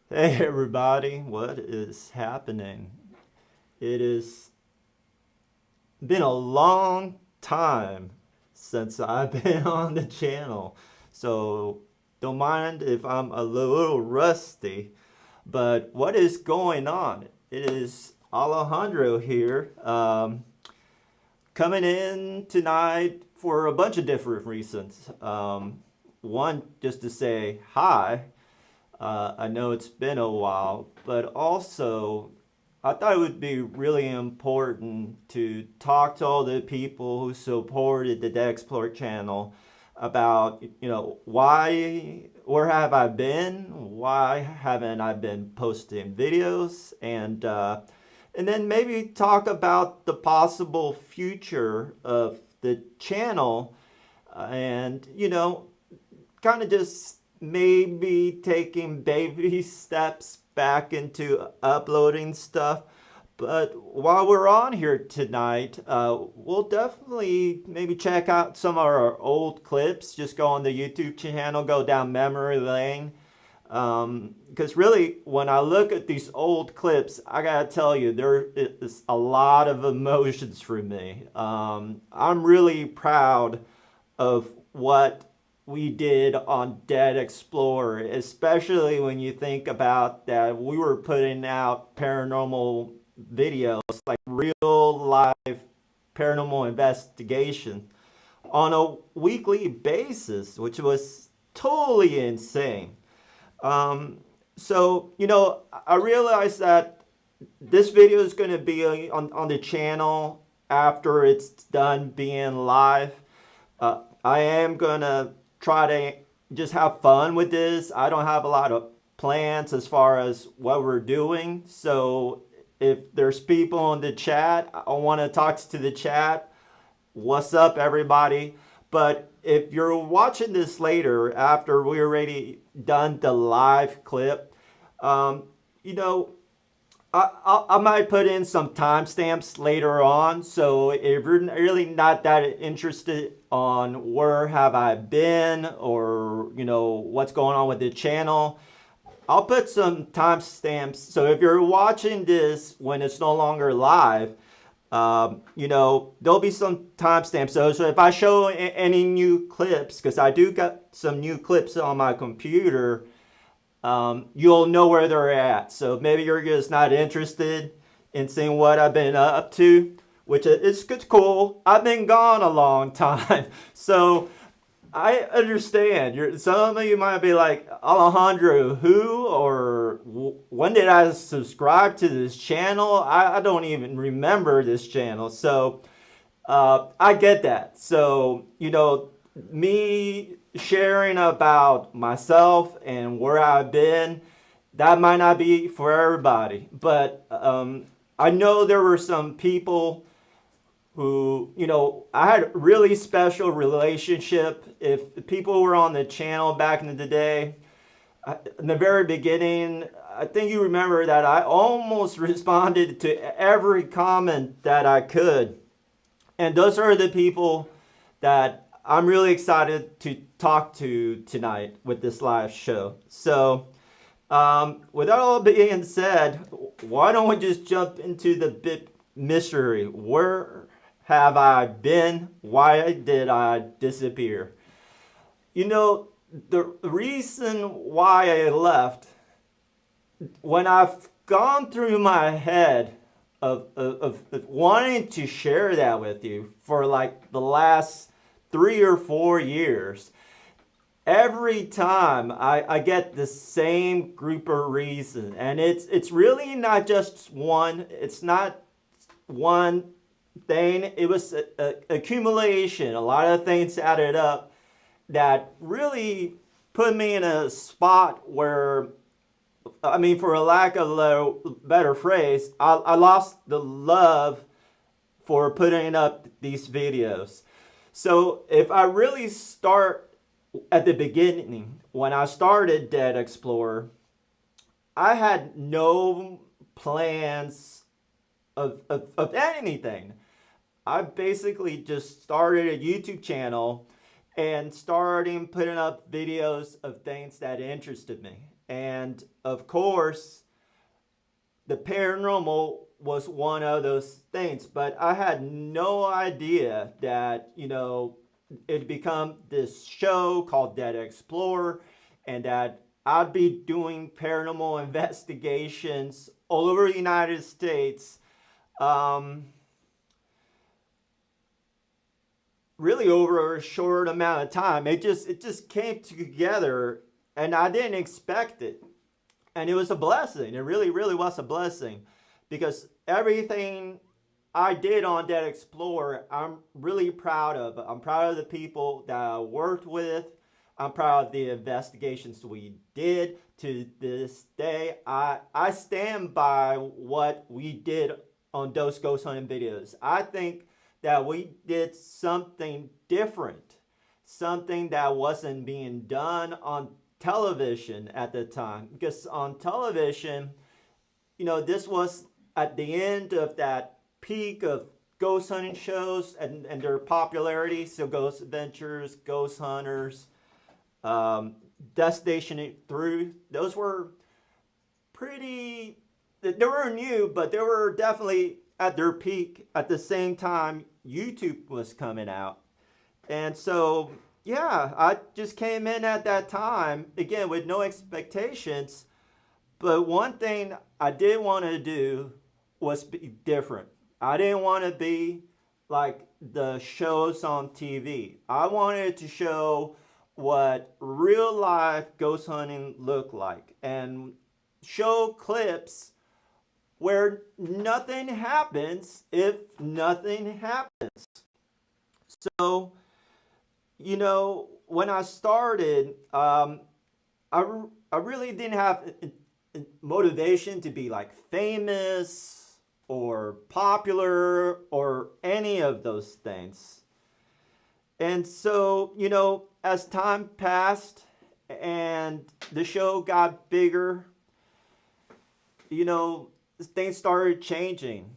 Hey everybody, what is happening? It has been a long time since I've been on the channel, so don't mind if I'm a little rusty, but what is going on? It is Alejandro here, coming in tonight for a bunch of different reasons. One, just to say hi. I know it's been a while, but also I thought it would be really important to talk to all the people who supported the Dead Explorer channel about, where have I been? Why haven't I been posting videos? And then maybe talk about the possible future of the channel and, kind of just maybe taking baby steps back into uploading stuff. But while we're on here tonight, we'll definitely maybe check out some of our old clips. Just go on the YouTube channel, go down memory lane. Because really, when I look at these old clips, I gotta tell you, there is a lot of emotions for me. I'm really proud of what we did on Dead Explorer, especially when you think about that we were putting out paranormal videos, like real life paranormal investigation on a weekly basis, which was totally insane. So, I realized that this video is going to be on the channel after it's done being live. I am going to try to just have fun with this. I don't have a lot of plans as far as what we're doing. So if there's people in the chat, I want to talk to the chat. What's up, everybody? But if you're watching this later, after we already done the live clip, you know, I might put in some timestamps later on. So if you're really not that interested on where have I been or, what's going on with the channel, I'll put some timestamps. So if you're watching this when it's no longer live, there'll be some timestamps. So if I show any new clips, because I do got some new clips on my computer, you'll know where they're at. So maybe you're just not interested in seeing what I've been up to, which is cool. I've been gone a long time. So I understand. Some of you might be like, Alejandro, who or when did I subscribe to this channel? I don't even remember this channel. So I get that. So, me sharing about myself and where I've been, that might not be for everybody. But I know there were some people who, I had a really special relationship. If people were on the channel back in the day, in the very beginning, I think you remember that I almost responded to every comment that I could. And those are the people that I'm really excited to talk to tonight with this live show. So, with that all being said, why don't we just jump into the big mystery? Where have I been? Why did I disappear? The reason why I left, when I've gone through my head of wanting to share that with you for like the last 3 or 4 years, every time I get the same group of reasons. And it's really not just one. It's not one thing. It was a accumulation. A lot of things added up that really put me in a spot where, I mean, for a lack of a better phrase, I lost the love for putting up these videos. So if I really start at the beginning, when I started Dead Explorer, I had no plans of anything. I basically just started a YouTube channel and starting putting up videos of things that interested me. And of course, the paranormal was one of those things, but I had no idea that, it'd become this show called Dead Explorer, and that I'd be doing paranormal investigations all over the United States, um, really over a short amount of time. It just came together, and I didn't expect it. And it was a blessing. It really, really was a blessing, because everything I did on that Explorer, I'm really proud of. I'm proud of the people that I worked with. I'm proud of the investigations we did. To this day, I stand by what we did on those ghost hunting videos. I think that we did something different, something that wasn't being done on television at the time. Because on television, this was at the end of that peak of ghost hunting shows and their popularity. So Ghost Adventures, Ghost Hunters, Destination Through, those were pretty, they were new, but they were definitely at their peak at the same time YouTube was coming out. And so, yeah, I just came in at that time, again, with no expectations. But one thing I did want to do was be different. I didn't want to be like the shows on TV. I wanted to show what real life ghost hunting looked like, and show clips where nothing happens if nothing happens. So, when I started, I really didn't have motivation to be like famous or popular or any of those things. And so, as time passed and the show got bigger, things started changing.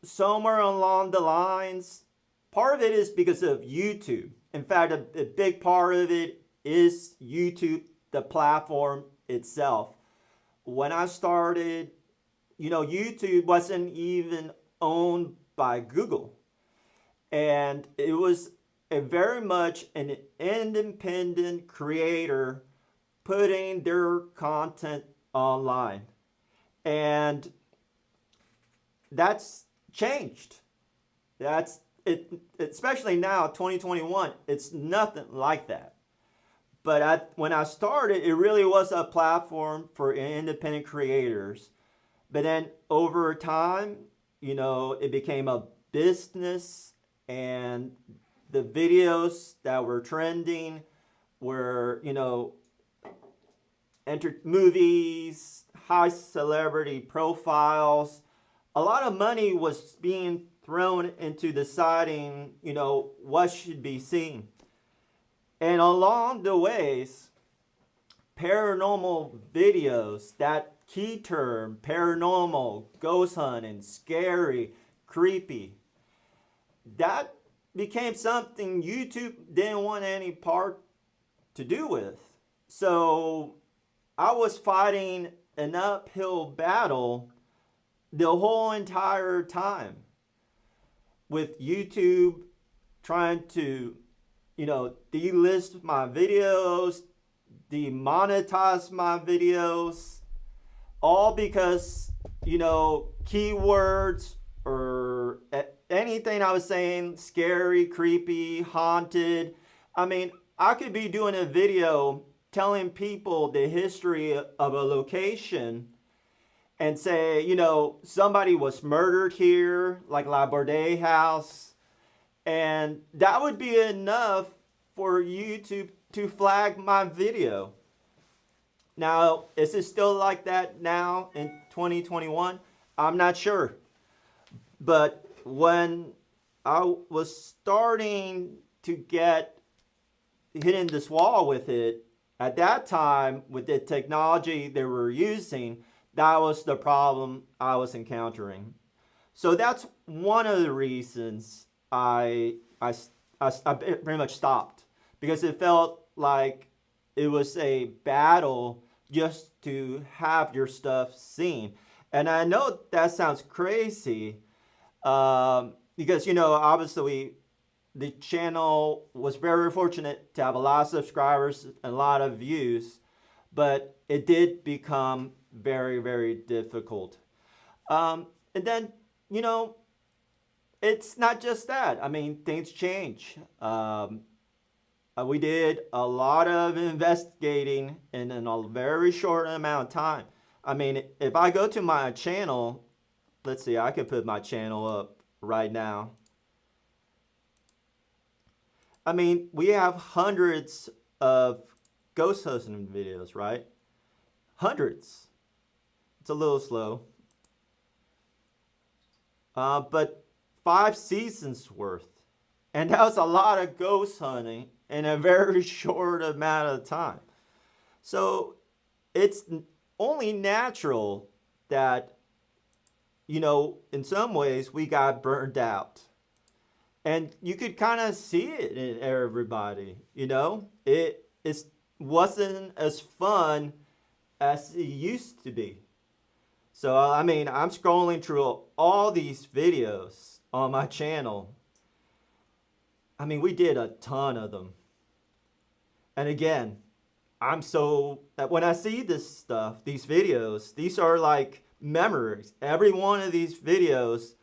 Somewhere along the lines, part of it is because of YouTube. In fact, a big part of it is YouTube, the platform itself. When I started, YouTube wasn't even owned by Google. And it was a very much an independent creator putting their content online. And that's changed. That's it, especially now, 2021, it's nothing like that. But when I started, it really was a platform for independent creators. But then over time, it became a business, and the videos that were trending were, movies, high celebrity profiles. A lot of money was being thrown into deciding, what should be seen. And along the ways, paranormal videos, that key term, paranormal, ghost hunting, scary, creepy, that became something YouTube didn't want any part to do with. So I was fighting an uphill battle the whole entire time with YouTube trying to, delist my videos, demonetize my videos, all because, keywords or anything I was saying, scary, creepy, haunted. I mean, I could be doing a video telling people the history of a location and say, somebody was murdered here, like La Bourdais House, and that would be enough for YouTube to flag my video. Now, is it still like that now in 2021? I'm not sure. But when I was starting to get hitting this wall with it, at that time, with the technology they were using, that was the problem I was encountering. So that's one of the reasons I pretty much stopped, because it felt like it was a battle just to have your stuff seen. And I know that sounds crazy, because, obviously the channel was very fortunate to have a lot of subscribers and a lot of views, but it did become very, very difficult. And then, you know, it's not just that. I mean, things change. We did a lot of investigating in a very short amount of time. I mean, if I go to my channel, let's see, I can put my channel up right now. I mean, we have hundreds of ghost hunting videos, right? Hundreds. It's a little slow. But 5 seasons worth. And that was a lot of ghost hunting in a very short amount of time. So it's only natural that, in some ways we got burned out. And you could kind of see it in everybody, It wasn't as fun as it used to be. So, I mean, I'm scrolling through all these videos on my channel. I mean, we did a ton of them. And again, when I see this stuff, these videos, these are like memories. Every one of these videos,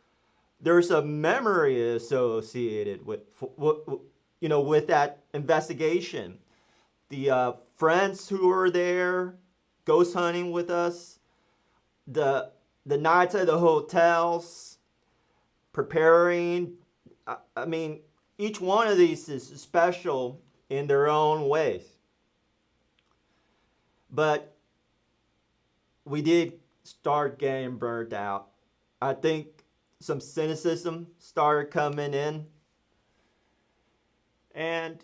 there's a memory associated with that investigation. The friends who were there ghost hunting with us, the nights at the hotels, preparing. I mean, each one of these is special in their own ways. But we did start getting burnt out. I think some cynicism started coming in. And,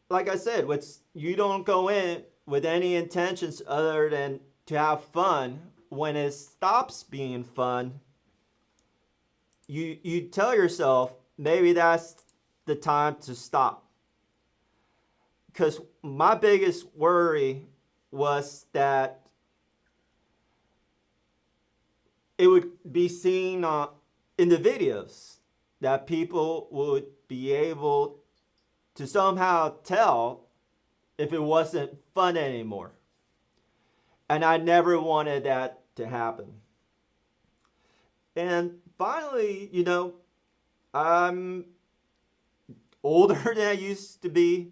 like I said, you don't go in with any intentions other than to have fun. When it stops being fun, you tell yourself maybe that's the time to stop. Because my biggest worry was that it would be seen in the videos, that people would be able to somehow tell if it wasn't fun anymore. And I never wanted that to happen. And finally, I'm older than I used to be.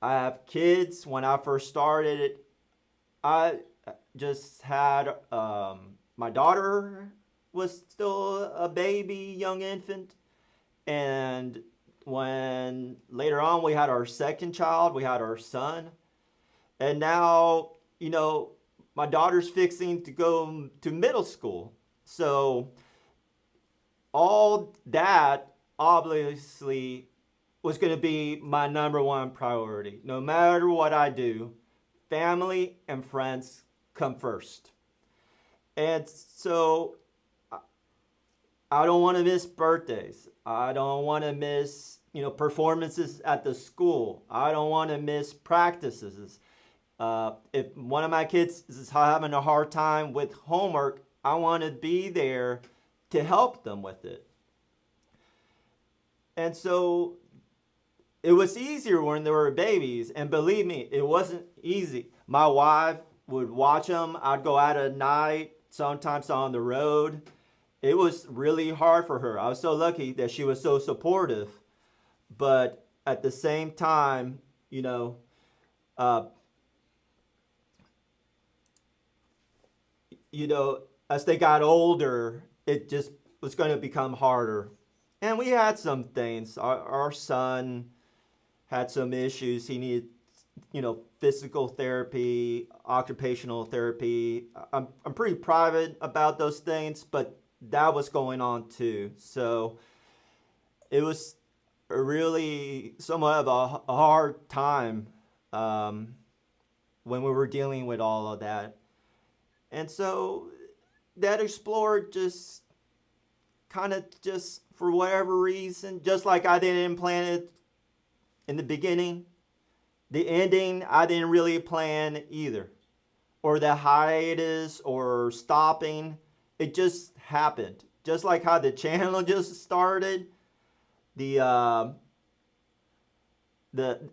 I have kids. When I first started it, I just had my daughter was still a baby, young infant. And when later on we had our second child, we had our son. And now, my daughter's fixing to go to middle school. So all that obviously was going to be my number one priority. No matter what I do, family and friends come first. And so I don't want to miss birthdays. I don't want to miss, performances at the school. I don't want to miss practices. If one of my kids is having a hard time with homework, I want to be there to help them with it. And so it was easier when they were babies, and believe me, it wasn't easy. My wife would watch them. I'd go out at night, sometimes on the road. It was really hard for her. I was so lucky that she was so supportive. But at the same time, as they got older, it just was going to become harder. And we had some things. Our son had some issues. He needed, physical therapy, occupational therapy. I'm pretty private about those things, but that was going on too. So it was really somewhat of a hard time when we were dealing with all of that. And so that Explorer just kind of just for whatever reason, just like I didn't plan it in the beginning, the ending, I didn't really plan either. Or the hiatus or stopping. It just happened. Just like how the channel just started. It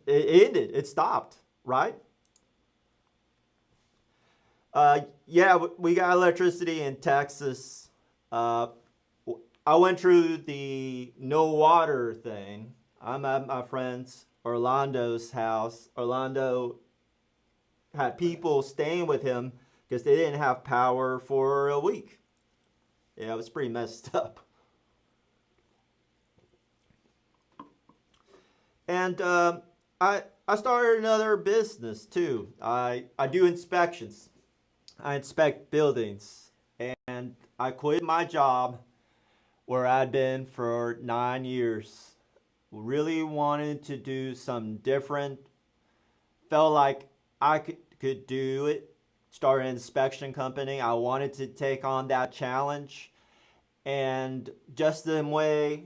ended. It stopped, right? Yeah, we got electricity in Texas. I went through the no water thing. I'm at my friend's Orlando's house. Orlando had people staying with him because they didn't have power for a week. Yeah, it was pretty messed up. And I started another business too. I do inspections. I inspect buildings. And I quit my job where I'd been for 9 years. Really wanted to do something different. Felt like I could do it. Start an inspection company. I wanted to take on that challenge. And just the way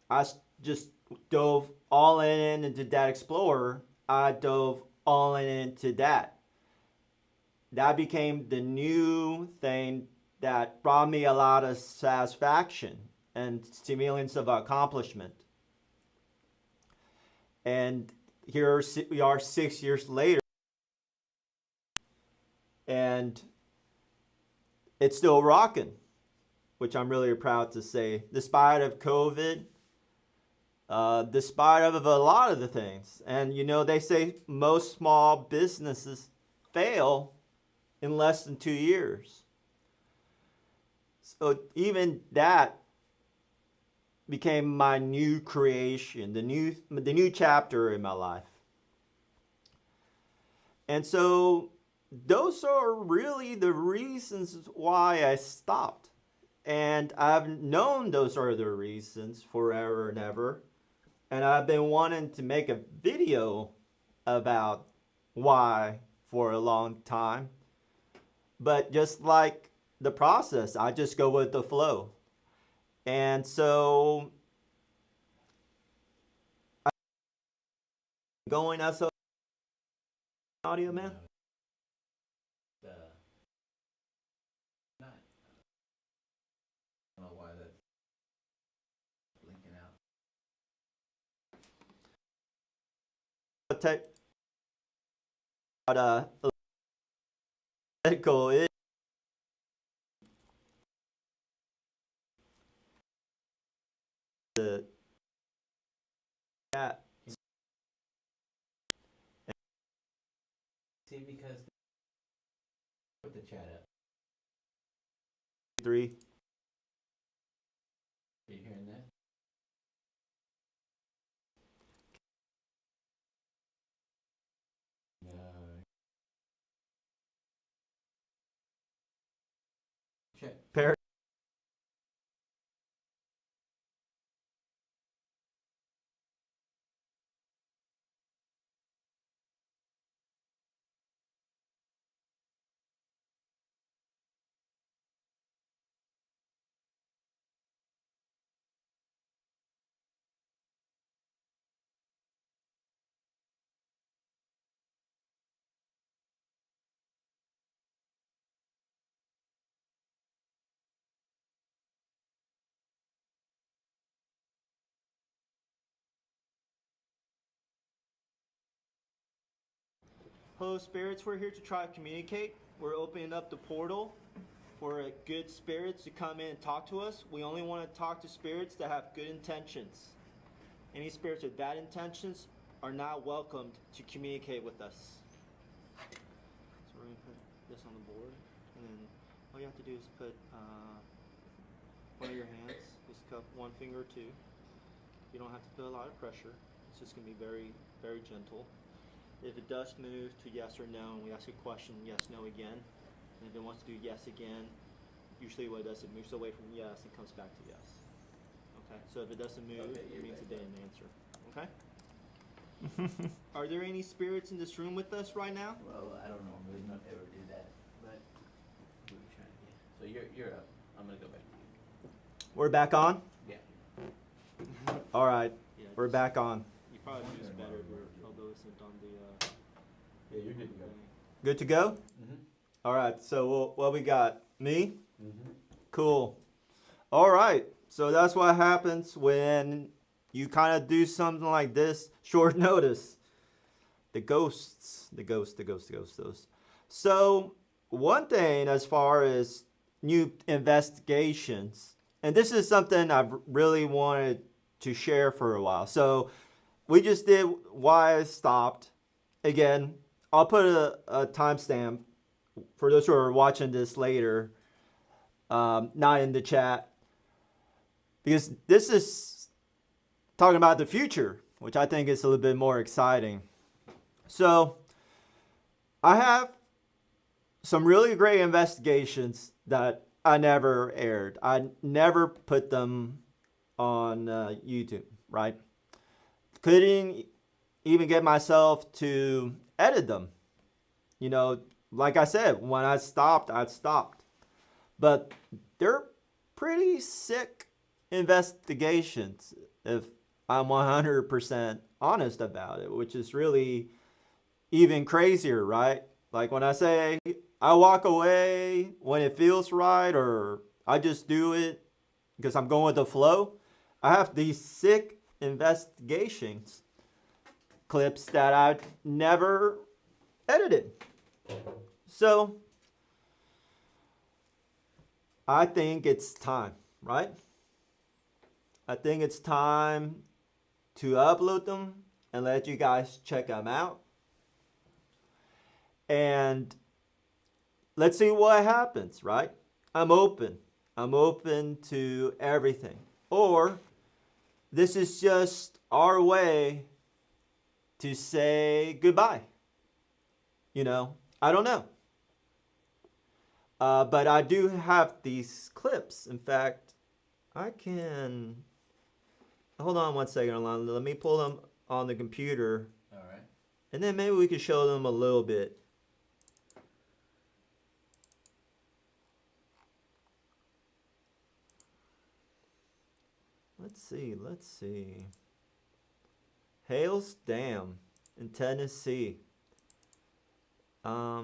I just dove all in into that Explorer, I dove all in into that. That became the new thing that brought me a lot of satisfaction and stimulants of accomplishment. And here we are 6 years later, and it's still rocking, which I'm really proud to say, despite of COVID, despite of a lot of the things. And you know, they say most small businesses fail in less than 2 years. So even that became my new creation, the new chapter in my life. And so those are really the reasons why I stopped. And I've known those are the reasons forever and ever. And I've been wanting to make a video about why for a long time. But just like the process, I just go with the flow. And so I'm going as a audio man. Not. I don't know why that's blinking out. Electrical is the chat. See, because put the chat up. 3. Are you hearing that? No. Check. Hello, spirits. We're here to try to communicate. We're opening up the portal for good spirits to come in and talk to us. We only want to talk to spirits that have good intentions. Any spirits with bad intentions are not welcomed to communicate with us. So we're going to put this on the board, and then all you have to do is put one of your hands, just cup one finger or two. You don't have to feel a lot of pressure. It's just going to be very, very gentle. If it does move to yes or no, and we ask a question, yes, no again, and if it wants to do yes again, usually what it does, it moves away from yes and comes back to yes. Okay, so if it doesn't move, Okay, it means right it didn't answer. Okay? Are there any spirits in this room with us right now? Well, I don't normally not ever do that, but we were trying to get. So you're up. I'm gonna go back to you. We're back on? Yeah. All right, Yeah, we're back on. You probably do this better if you're although isn't on the Yeah, you're good to go. Good to go? Mm-hmm. All right, so what we got? Me? Mm-hmm. Cool. All right, so that's what happens when you kind of do something like this, short notice. The ghosts. So, one thing as far as new investigations, and this is something I've really wanted to share for a while. So, we just did why I stopped. Again, I'll put a timestamp for those who are watching this later, not in the chat, because this is talking about the future, which I think is a little bit more exciting. So, I have some really great investigations that I never aired. I never put them on YouTube, right? Couldn't even get myself to edit them. You know, like I said, when I stopped, I stopped. But they're pretty sick investigations, if I'm 100% honest about it, which is really even crazier, right? Like when I say I walk away when it feels right, or I just do it because I'm going with the flow, I have these sick investigations clips that I never edited. So I think it's time, right? I think it's time to upload them and let you guys check them out. And let's see what happens, right? I'm open. I'm open to everything. Or this is just our way to say goodbye. You know, I don't know. But I do have these clips. In fact, I can... Hold on one second, Alon. Let me pull them on the computer. All right. And then maybe we can show them a little bit. Let's see. Hales Dam in Tennessee. Are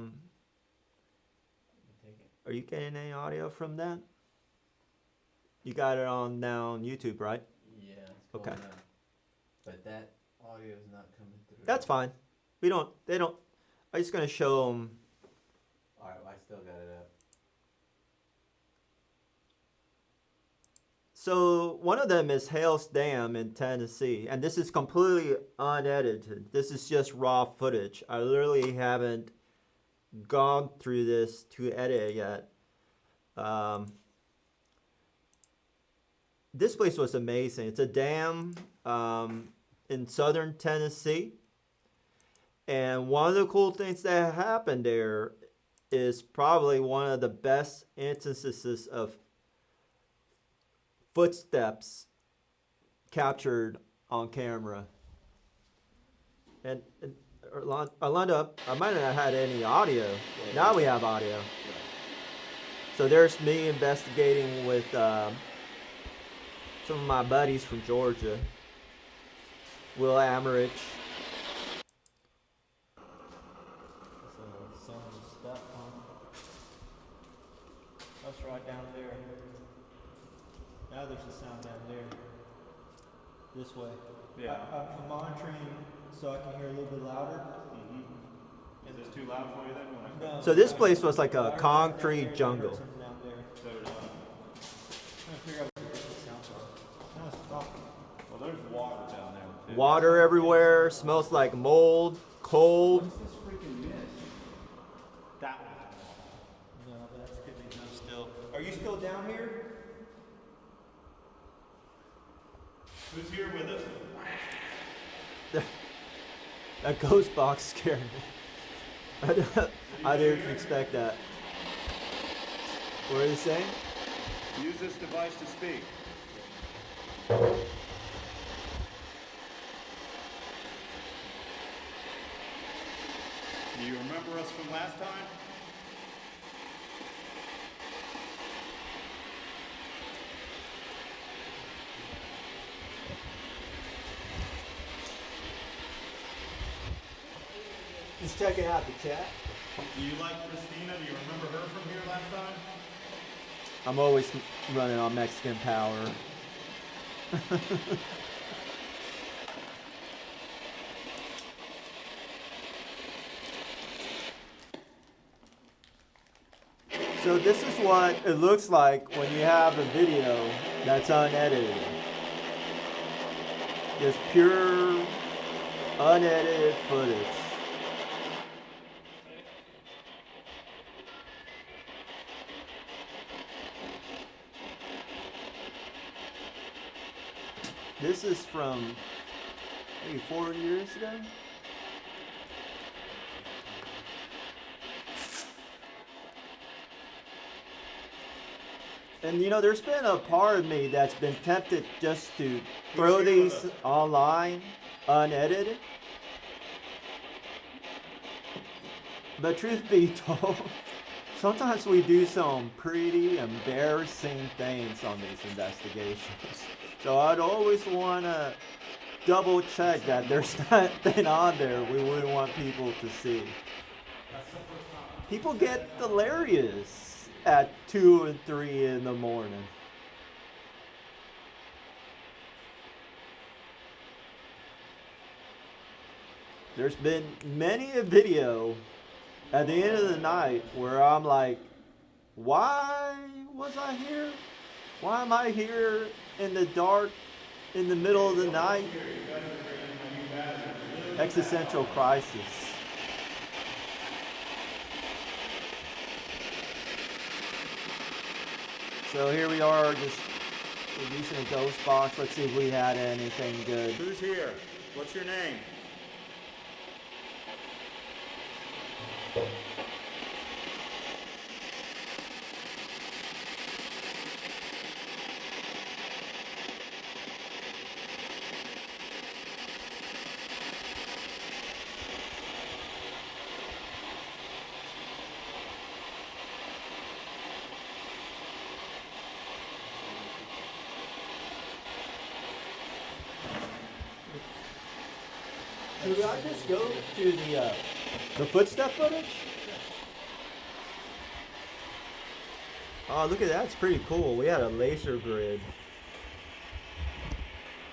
you getting any audio from that? You got it on now on YouTube, right? Yeah, it's going Okay. up. But that audio is not coming through. That's fine. They don't, I'm just going to show them. All right, well, I still got it up. So one of them is Hales Dam in Tennessee, and this is completely unedited. This is just raw footage. I literally haven't gone through this to edit it yet. This place was amazing. It's a dam in southern Tennessee, and one of the cool things that happened there is probably one of the best instances of footsteps captured on camera. And Orlando, I might not have had any audio. Now we have audio. So there's me investigating with some of my buddies from Georgia. Will Americh. Some stuff on. That's right down there. Now there's a sound down there. This way. Yeah. I'm monitoring so I can hear a little bit louder. Mm-hmm. Is this too loud for you then? No. So this place was like a concrete jungle. Well, there's water down there too. Water everywhere, smells like mold, cold. What's this freaking mist? That one. No, that's good to know still. Are you still down here? Who's here with us? That ghost box scared me. I didn't expect that. What are you saying? Use this device to speak. Do you remember us from last time? checking out the chat. Do you like Christina? Do you remember her from here last time? I'm always running on Mexican power. So this is what it looks like when you have a video that's unedited. Just pure, unedited footage. This is from maybe 4 years ago. And you know, there's been a part of me that's been tempted just to throw these online unedited. But truth be told, sometimes we do some pretty embarrassing things on these investigations. So I'd always want to double check that there's nothing on there we wouldn't want people to see. People get delirious at 2 and 3 in the morning. There's been many a video at the end of the night where I'm like, why was I here? Why am I here in the dark, in the middle of the night? Existential crisis. So here we are, just releasing a ghost box. Let's see if we had anything good. Who's here? What's your name? Should I just go to the footstep footage? Oh, look at that. It's pretty cool. We had a laser grid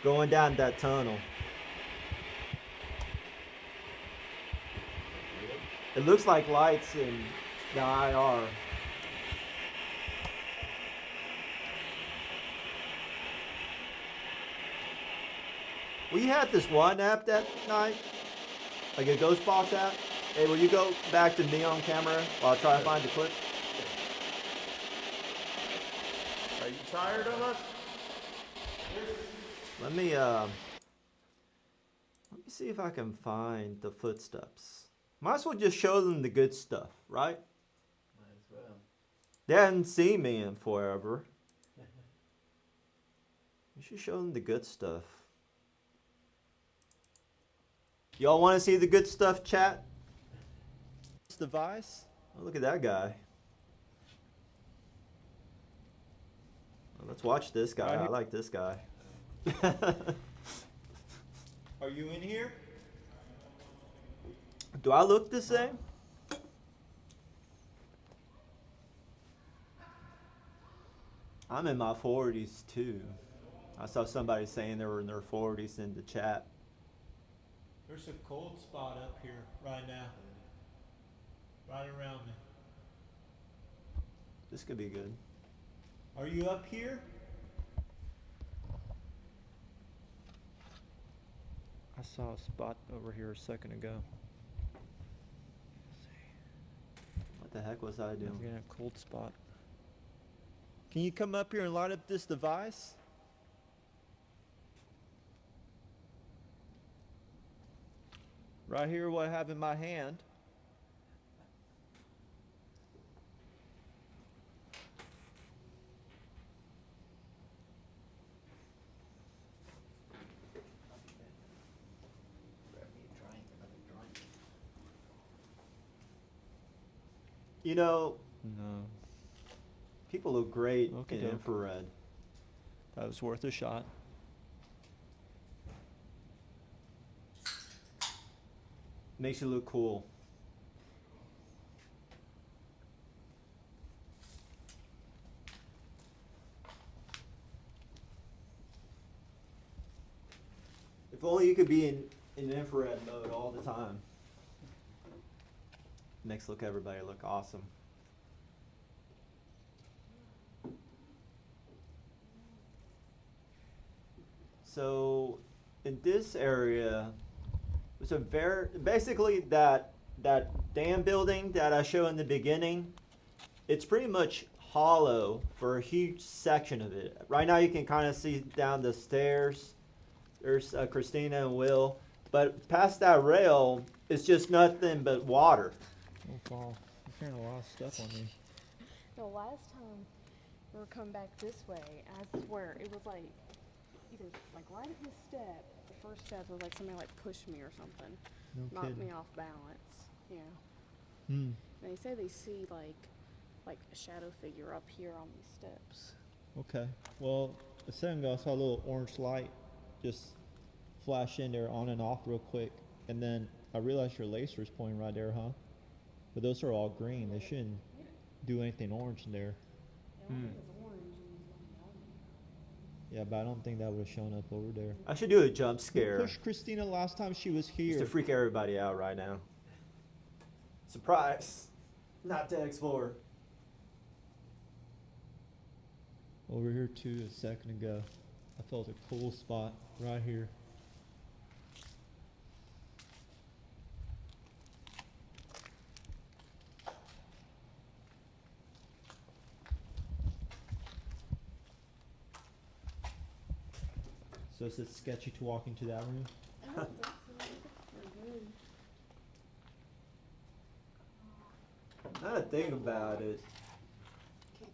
going down that tunnel. It looks like lights in the IR. We had this one app that night, like a ghost box app. Hey, will you go back to me on camera while I try to find the clip? Are you tired of us? Let me see if I can find the footsteps. Might as well just show them the good stuff, right? Might as well. They hadn't seen me in forever. You should show them the good stuff. Y'all want to see the good stuff, chat? This device? Oh, look at that guy. Well, let's watch this guy. I like this guy. Are you in here? Do I look the same? I'm in my 40s too. I saw somebody saying they were in their 40s in the chat. There's a cold spot up here right now. Right around me. This could be good. Are you up here? I saw a spot over here a second ago. What the heck was I doing? I'm getting a cold spot. Can you come up here and light up this device? Right here, what I have in my hand. You know, No. people look great Okay, in doke. infrared. That was worth a shot. Makes you look cool. If only you could be in infrared mode all the time. Makes everybody look awesome. So in this area, it's a basically that dam building that I showed in the beginning. It's pretty much hollow for a huge section of it. Right now you can kind of see down the stairs. There's Christina and Will, but past that rail, it's just nothing but water. Oh, Paul, you're carrying a lot of stuff on you. The last time we were coming back this way, I swear it was like either like right at this step. The first step was like somebody like pushed me or something, No knocked kidding. me off balance. Yeah. Hmm. And they say they see like a shadow figure up here on these steps. Okay. Well, a second ago I saw a little orange light just flash in there on and off real quick, and then I realized your laser is pointing right there, huh? But those are all green. They shouldn't do anything orange in there. Yeah, but I don't think that would have shown up over there. I should do a jump Who scare pushed Christina last time she was just here? to freak everybody out right now. Surprise! Not to explore. Over here too a second ago. I felt a cool spot right here. So is it sketchy to walk into that room? Now to think about it,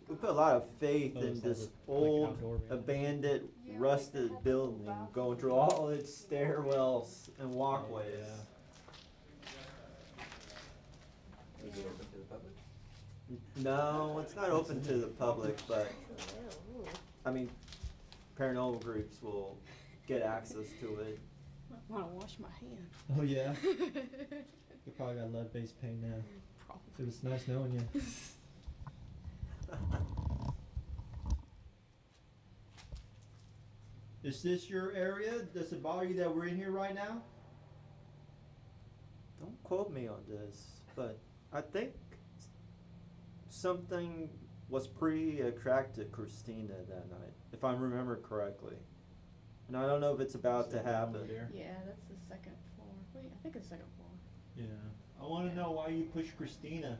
we put a lot of faith Oh, in it's this like old, outdoor ventilation. abandoned, Yeah, like rusted they had the building bathroom going through all its stairwells and walkways. Is it open to the public? No, it's not open to the public, but I mean, paranormal groups will get access to it. I want to wash my hand. Oh yeah? You probably got lead-based paint now. It was nice knowing you. Is this your area? Does it bother you that we're in here right now? Don't quote me on this, but I think something was pretty attracted to Christina that night, if I remember correctly. And I don't know if it's about to happen. Yeah, that's the second floor. Wait, I think it's second floor. Yeah. I want to know why you pushed Christina.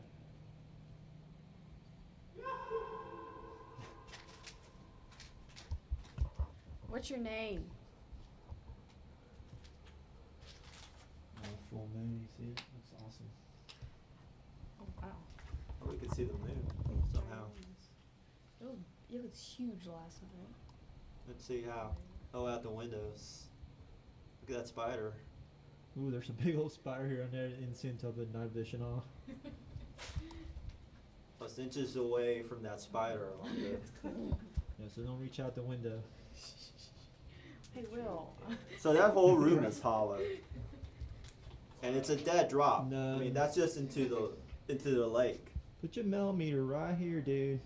What's your name? Oh, full moon, you see it? That's awesome. Oh wow. Or we could see the moon somehow. It was huge last night. Let's see how. Oh, out the windows. Look at that spider. Ooh, there's a big old spider here on there in Sinto, but night vision off. Plus inches away from that spider. Yeah, so don't reach out the window. Hey, Will. So that whole room is hollow. And it's a dead drop. No. I mean, that's just into the lake. Put your millimeter right here, dude.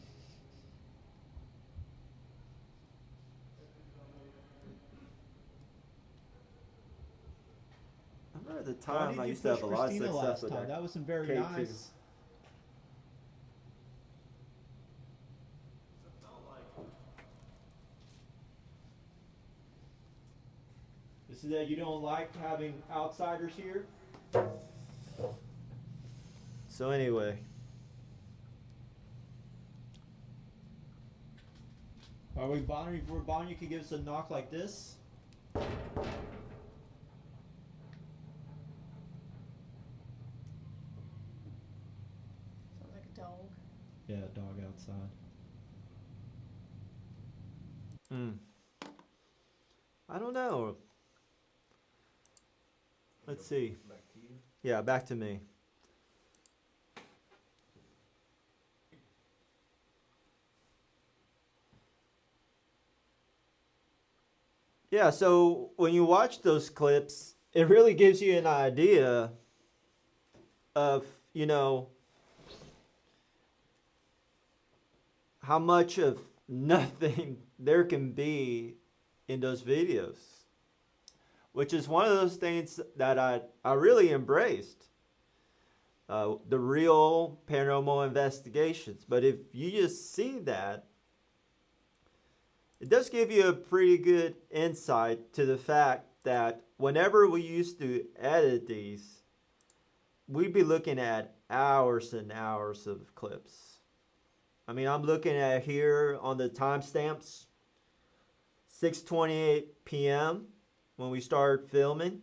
I remember at the Why time did I you used to have push a lot of Christina success last with time? her. That wasn't very K2. nice. This is that you don't like having outsiders here? So anyway, Are we bonding? If we're bonding, you could give us a knock like this. Sounds like a dog. Yeah, dog outside. I don't know. Let's see. Back to you. Yeah, back to me. Yeah, so when you watch those clips, it really gives you an idea of, you know, how much of nothing there can be in those videos. which is one of those things that I really embraced. The real paranormal investigations. But if you just see that, it does give you a pretty good insight to the fact that whenever we used to edit these, we'd be looking at hours and hours of clips. I mean, I'm looking at here on the timestamps, 6:28 p.m. when we started filming.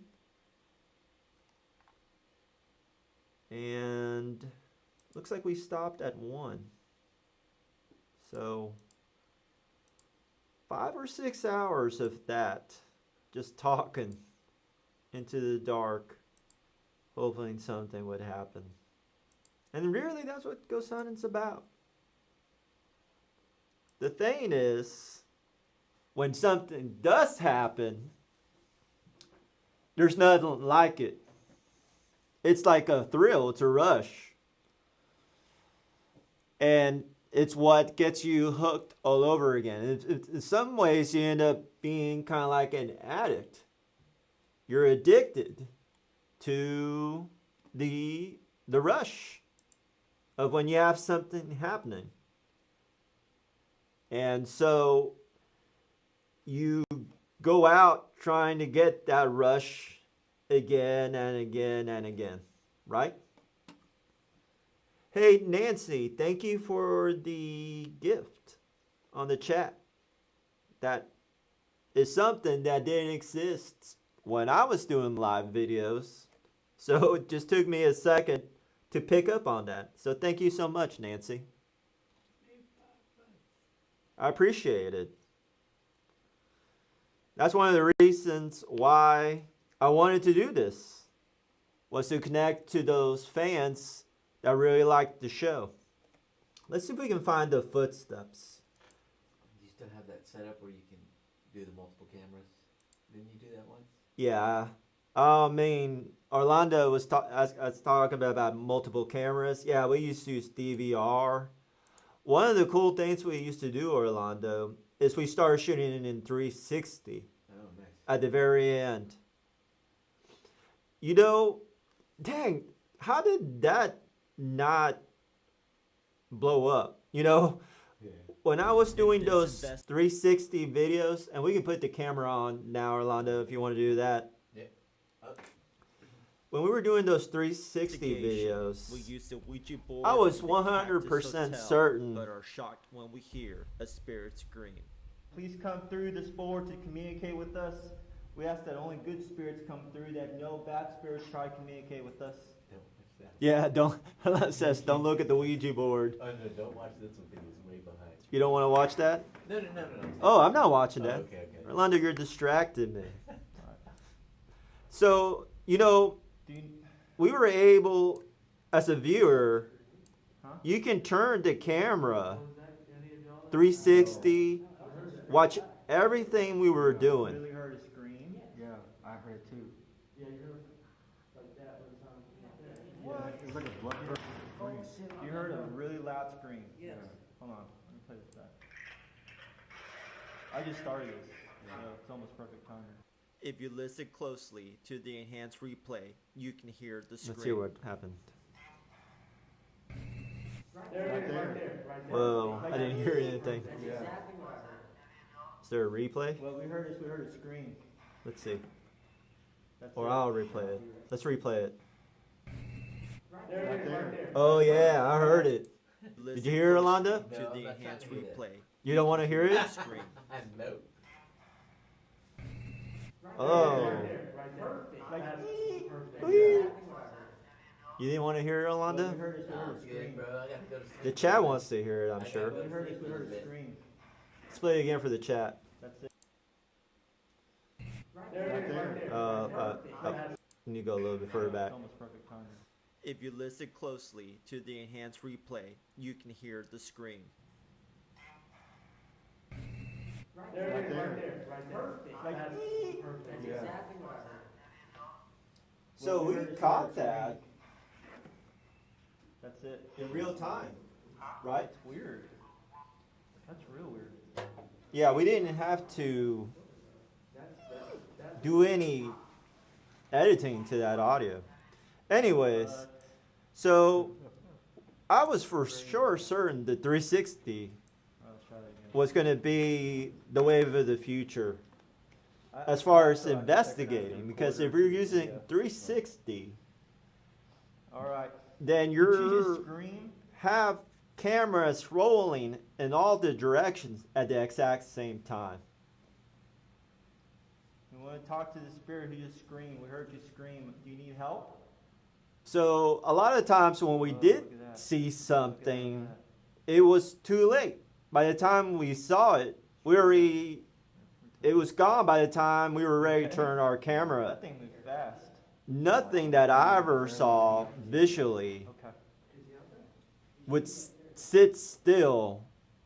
And looks like we stopped at 1. So 5 or 6 hours of that, just talking into the dark, hoping something would happen. And really, that's what ghost hunting's about. The thing is, when something does happen, there's nothing like it. It's like a thrill, it's a rush. And it's what gets you hooked all over again. In some ways, you end up being kind of like an addict. You're addicted to the rush of when you have something happening. And so you go out trying to get that rush again and again and again, right? Hey, Nancy, thank you for the gift on the chat. That is something that didn't exist when I was doing live videos. So it just took me a second to pick up on that. So thank you so much, Nancy. I appreciate it. That's one of the reasons why I wanted to do this, was to connect to those fans that really liked the show. Let's see if we can find the footsteps. Do you still have that setup where you can do the multiple cameras? Didn't you do that once? Yeah. I mean, Orlando was talking about multiple cameras. Yeah, we used to use DVR. One of the cool things we used to do, Orlando, is we started shooting it in 360 nice. at the very end. You know, dang, how did that not blow up? You know, Yeah. when I was doing those 360 videos, and we can put the camera on now, Orlando, if you want to do that. Yeah. When we were doing those 360 videos, We use the Ouija board. I was in the 100% Cactus Hotel, certain. but are shocked when we hear a spirit scream. Please come through this board to communicate with us. We ask that only good spirits come through, that no bad spirits try to communicate with us. Don't watch that. Yeah, it says don't look at the Ouija board. Oh no, don't watch this one because it's way behind. You don't want to watch that? No. Oh, I'm not watching Oh, that. okay. Orlando, you're distracting me. So, you know, we were able, as a viewer, you can turn the camera 360, watch everything we were doing. Really heard a scream? Yeah, I heard it too. What? It's like a blood scream. You heard a really loud scream. Yes. Hold on, let me play this back. I just started this, so it's almost perfect timing. If you listen closely to the enhanced replay, you can hear the scream. Let's see what happened. Right there. Whoa, I didn't hear anything. Yeah. Is there a replay? Well, we heard a scream. Let's see. That's Or it. I'll replay it. Let's replay it. Right there. Oh yeah, I heard it. Listen Did you hear it, closely Yolanda? No, To I'm the not trying enhanced to do that. replay. You don't want to hear it? The scream. No. Oh. Like, You didn't want to hear it, well, Yolanda? we heard a I'm scream. good, bro. I gotta go to sleep. The chat wants to hear it, I'm sure. We heard a scream. Let's play it again for the chat. That's it. You need to go a little bit further back. It's almost perfect timing. If you listen closely to the enhanced replay, you can hear the scream. Right there. Like, yeah. So Well, we heard a caught scream. that That's it. in real time, right? It's weird. That's real weird. Yeah, we didn't have to do any editing to that audio. Anyways, so I was for sure certain the 360 was going to be the wave of the future as far as investigating, because if you're using 360, All right. then Did you just you're scream? have cameras rolling in all the directions at the exact same time. We want to talk to the spirit who just screamed. We heard you scream. Do you need help? So a lot of times when we Oh, did look at that. see Look something, at that. it was too late. By the time we saw it, it was gone by the time we were ready to turn our camera That up. thing moved fast. Nothing that I ever saw visually Okay. would sit still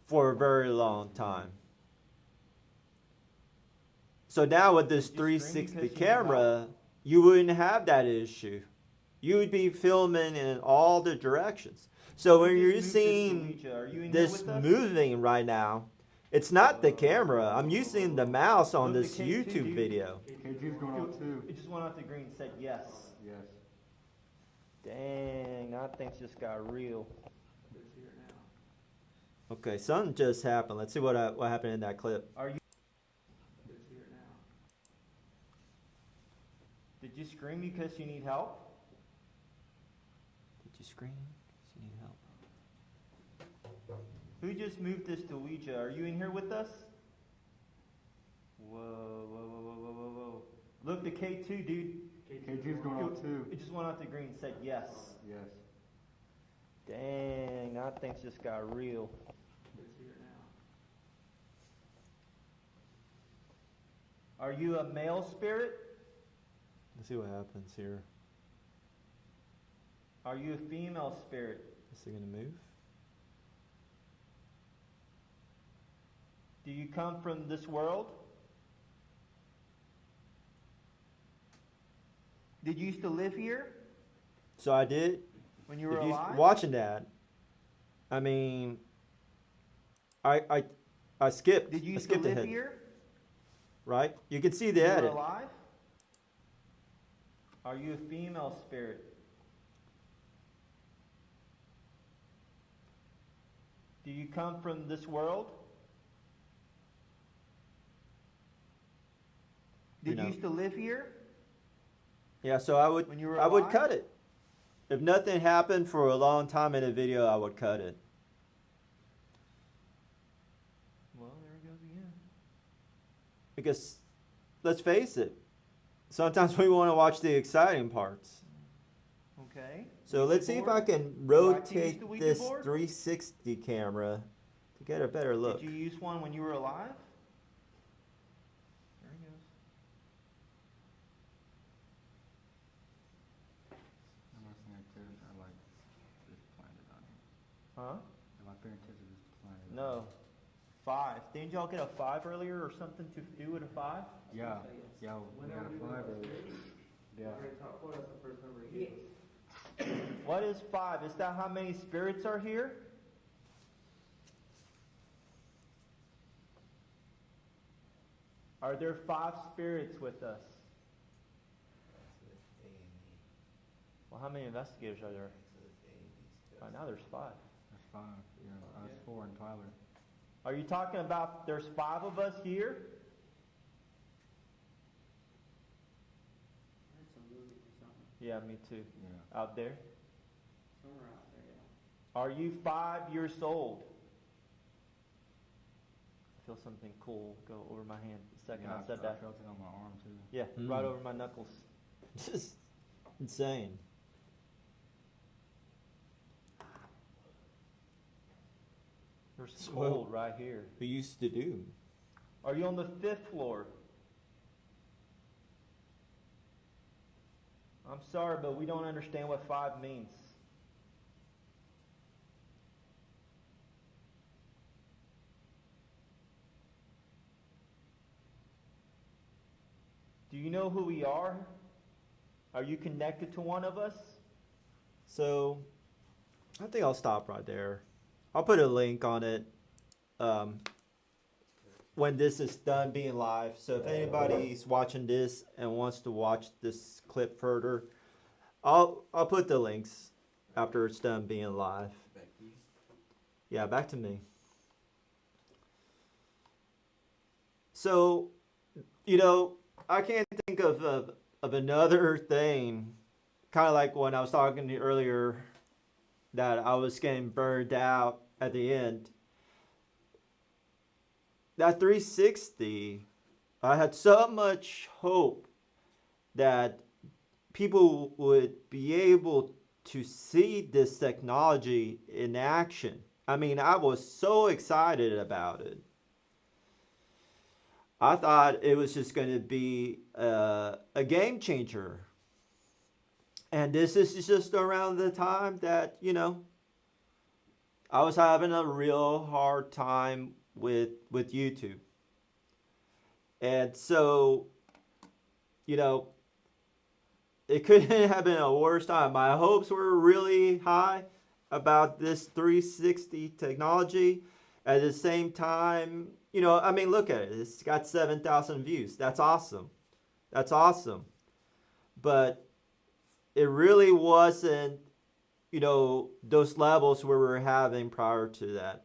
for a very long time. So now with this Did you scream 360 because you camera, you wouldn't have that issue. You would be filming in all the directions. So when You you're just moved seeing Ouija. Are you in here this with us? moving right now, it's not the camera. I'm using the mouse on Look, this the K2, YouTube dude. video. KG's going on too. It just went off the green and said yes. Yes. Dang, that thing's just got real. Okay, something just happened. Let's see what happened in that clip. Are you? Did you scream because you need help? Did you scream? 'Cause you need help. Who just moved this to Ouija? Are you in here with us? Whoa, whoa, whoa, whoa, whoa, whoa, whoa. Look, the K2, dude. KG's going on too. It just went off the green and said yes. Yes. Dang, that thing's just got real. Are you a male spirit? Let's see what happens here. Are you a female spirit? Is it gonna move? Do you come from this world? Did you used to live here So I did. when you were If you alive? watching that, I mean, I skipped. Did you I used to skipped live ahead, here right? You can see the when you were edit. alive? Are you a female spirit? Do you come from this world? Did No. you used to live here? Yeah, so I would When you were I would alive? cut it. If nothing happened for a long time in a video, I would cut it. Well, there it goes again. Because let's face it, sometimes we want to watch the exciting parts. Okay. So let's see if I can Would you like to use rotate the Ouija this board? 360 camera to get a better look. Did you use one when you were alive? There he goes. I'm listening to it. I like just planted on it. Huh? My parents just planted. No. 5. Didn't y'all get a 5 earlier or something to do with a 5? Yeah. Yeah. We got a 5 earlier. Yeah. What is 5? Is that how many spirits are here? Are there 5 spirits with us? Well, how many investigators are there? Right now there's 5. That's 5. Yeah. Us 4 and Tyler. Are you talking about there's 5 of us here? Yeah, me too. Yeah. Out there? Are you 5 years old? I feel something cool go over my hand the second I said I that. felt it on my arm too. Yeah, right over my knuckles. Just insane. There's So- cold right here. We used to do. Are you on the 5th floor? I'm sorry, but we don't understand what 5 means. Do you know who we are? Are you connected to one of us? So I think I'll stop right there. I'll put a link on it when this is done being live. So if anybody's watching this and wants to watch this clip further, I'll put the links after it's done being live. Back to you. Yeah, back to me. So, I can't think of another thing, kind of like when I was talking to you earlier, that I was getting burned out at the end. That 360, I had so much hope that people would be able to see this technology in action. I mean, I was so excited about it. I thought it was just going to be a game changer. And this is just around the time that, I was having a real hard time with YouTube. And so, it couldn't have been a worse time. My hopes were really high about this 360 technology. At the same time, look at it. It's got 7,000 views. That's awesome. That's awesome. But it really wasn't, those levels where we were having prior to that.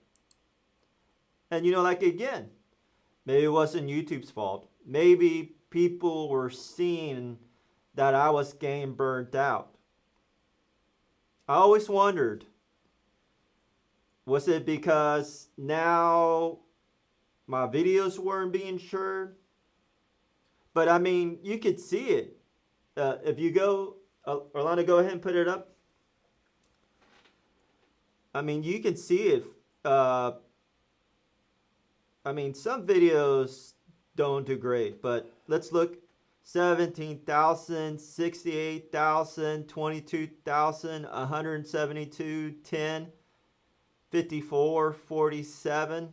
And, again, maybe it wasn't YouTube's fault. Maybe people were seeing that I was getting burnt out. I always wondered, was it because now my videos weren't being shared? But I mean, you could see it. If you go, Orlando, go ahead and put it up. I mean, you can see it. Some videos don't do great, but let's look. 17,000, 68,000, 22,000, 172, 10, 54, 47.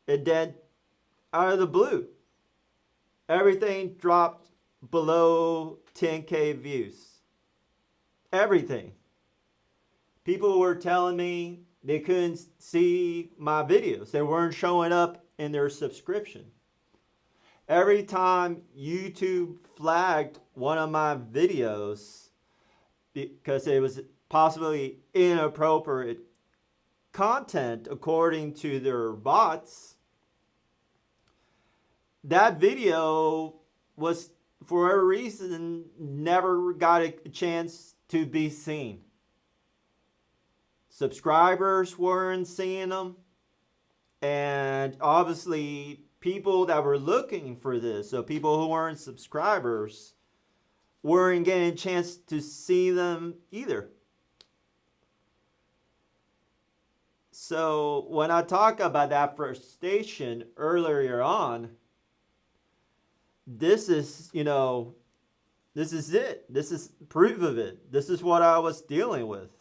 And then out of the blue, everything dropped below 10K views. Everything. People were telling me they couldn't see my videos. They weren't showing up in their subscription. Every time YouTube flagged one of my videos because it was possibly inappropriate content according to their bots, that video was, for whatever reason, never got a chance to be seen. Subscribers weren't seeing them, and obviously people that were looking for this, so people who weren't subscribers, weren't getting a chance to see them either. So when I talk about that frustration earlier on, this is, this is it. This is proof of it. This is what I was dealing with.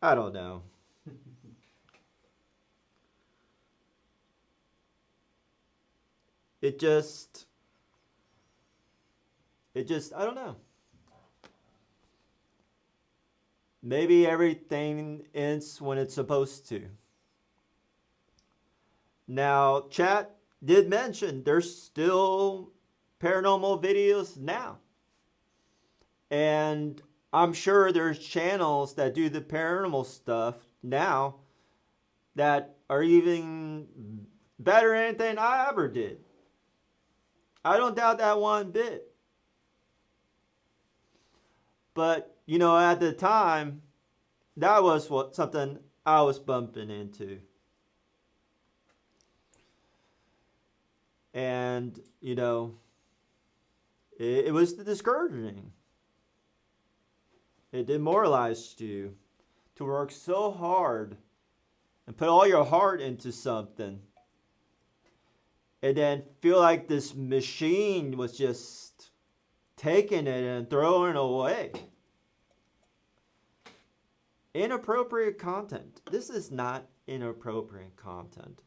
I don't know. It just, I don't know. Maybe everything ends when it's supposed to. Now, chat did mention there's still paranormal videos now. And I'm sure there's channels that do the paranormal stuff now that are even better than anything I ever did. I don't doubt that one bit. But, at the time, that was something I was bumping into. And, it was discouraging. It demoralized you to work so hard and put all your heart into something, and then feel like this machine was just taking it and throwing it away. Inappropriate content. This is not inappropriate content.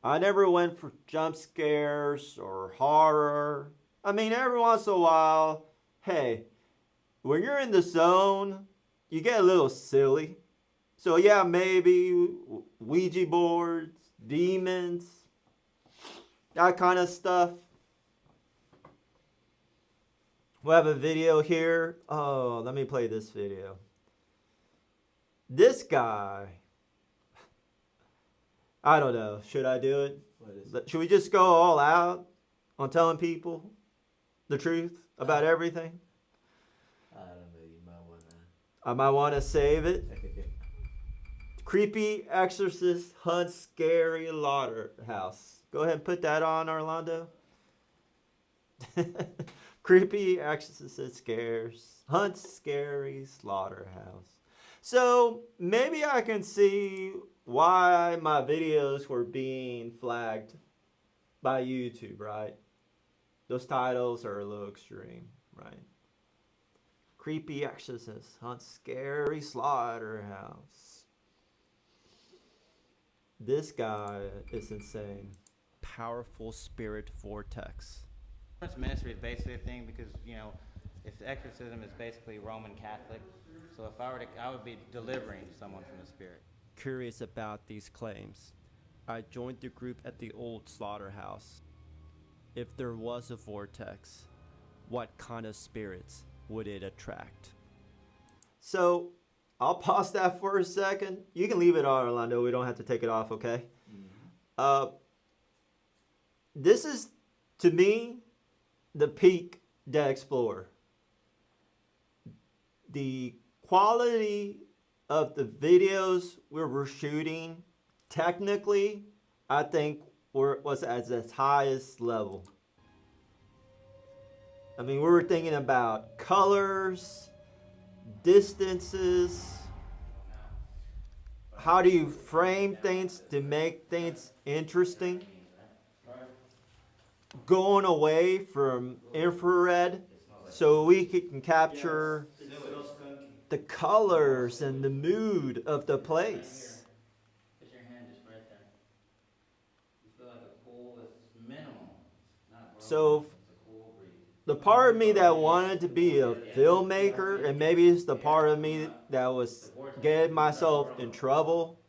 I never went for jump scares or horror. I mean, every once in a while, hey, when you're in the zone you get a little silly. So yeah, maybe Ouija boards, demons, that kind of stuff. We'll have a video here. Oh, let me play this video. This guy, I don't know. Should I do it? What is it? Should we just go all out on telling people the truth about everything? I don't know. You might want to. I might want to save it. Creepy exorcist hunts scary slaughterhouse. Go ahead and put that on, Orlando. Creepy exorcist hunts scary slaughterhouse. So maybe I can see why my videos were being flagged by YouTube, right? Those titles are a little extreme, right? Creepy exorcist hunts scary slaughterhouse. This guy is insane. Powerful spirit vortex. Ministry is basically a thing because, if exorcism is basically Roman Catholic, so if I were to, I would be delivering someone from the spirit. Curious about these claims, I joined the group at the old slaughterhouse. If there was a vortex, what kind of spirits would it attract? So, I'll pause that for a second. You can leave it on, Orlando. We don't have to take it off, okay? This is, to me, the peak Dead Explorer. The quality of the videos we were shooting, technically, I think was at its highest level. I mean, we were thinking about colors, distances, how do you frame things to make things interesting, going away from infrared so we can capture the colors and the mood of the place. Put your hand just right there. You feel like a cool, it's minimal. It's not broken. So It's a cool breeze. the part of me that wanted to be a filmmaker, and maybe it's the part of me that was getting myself in trouble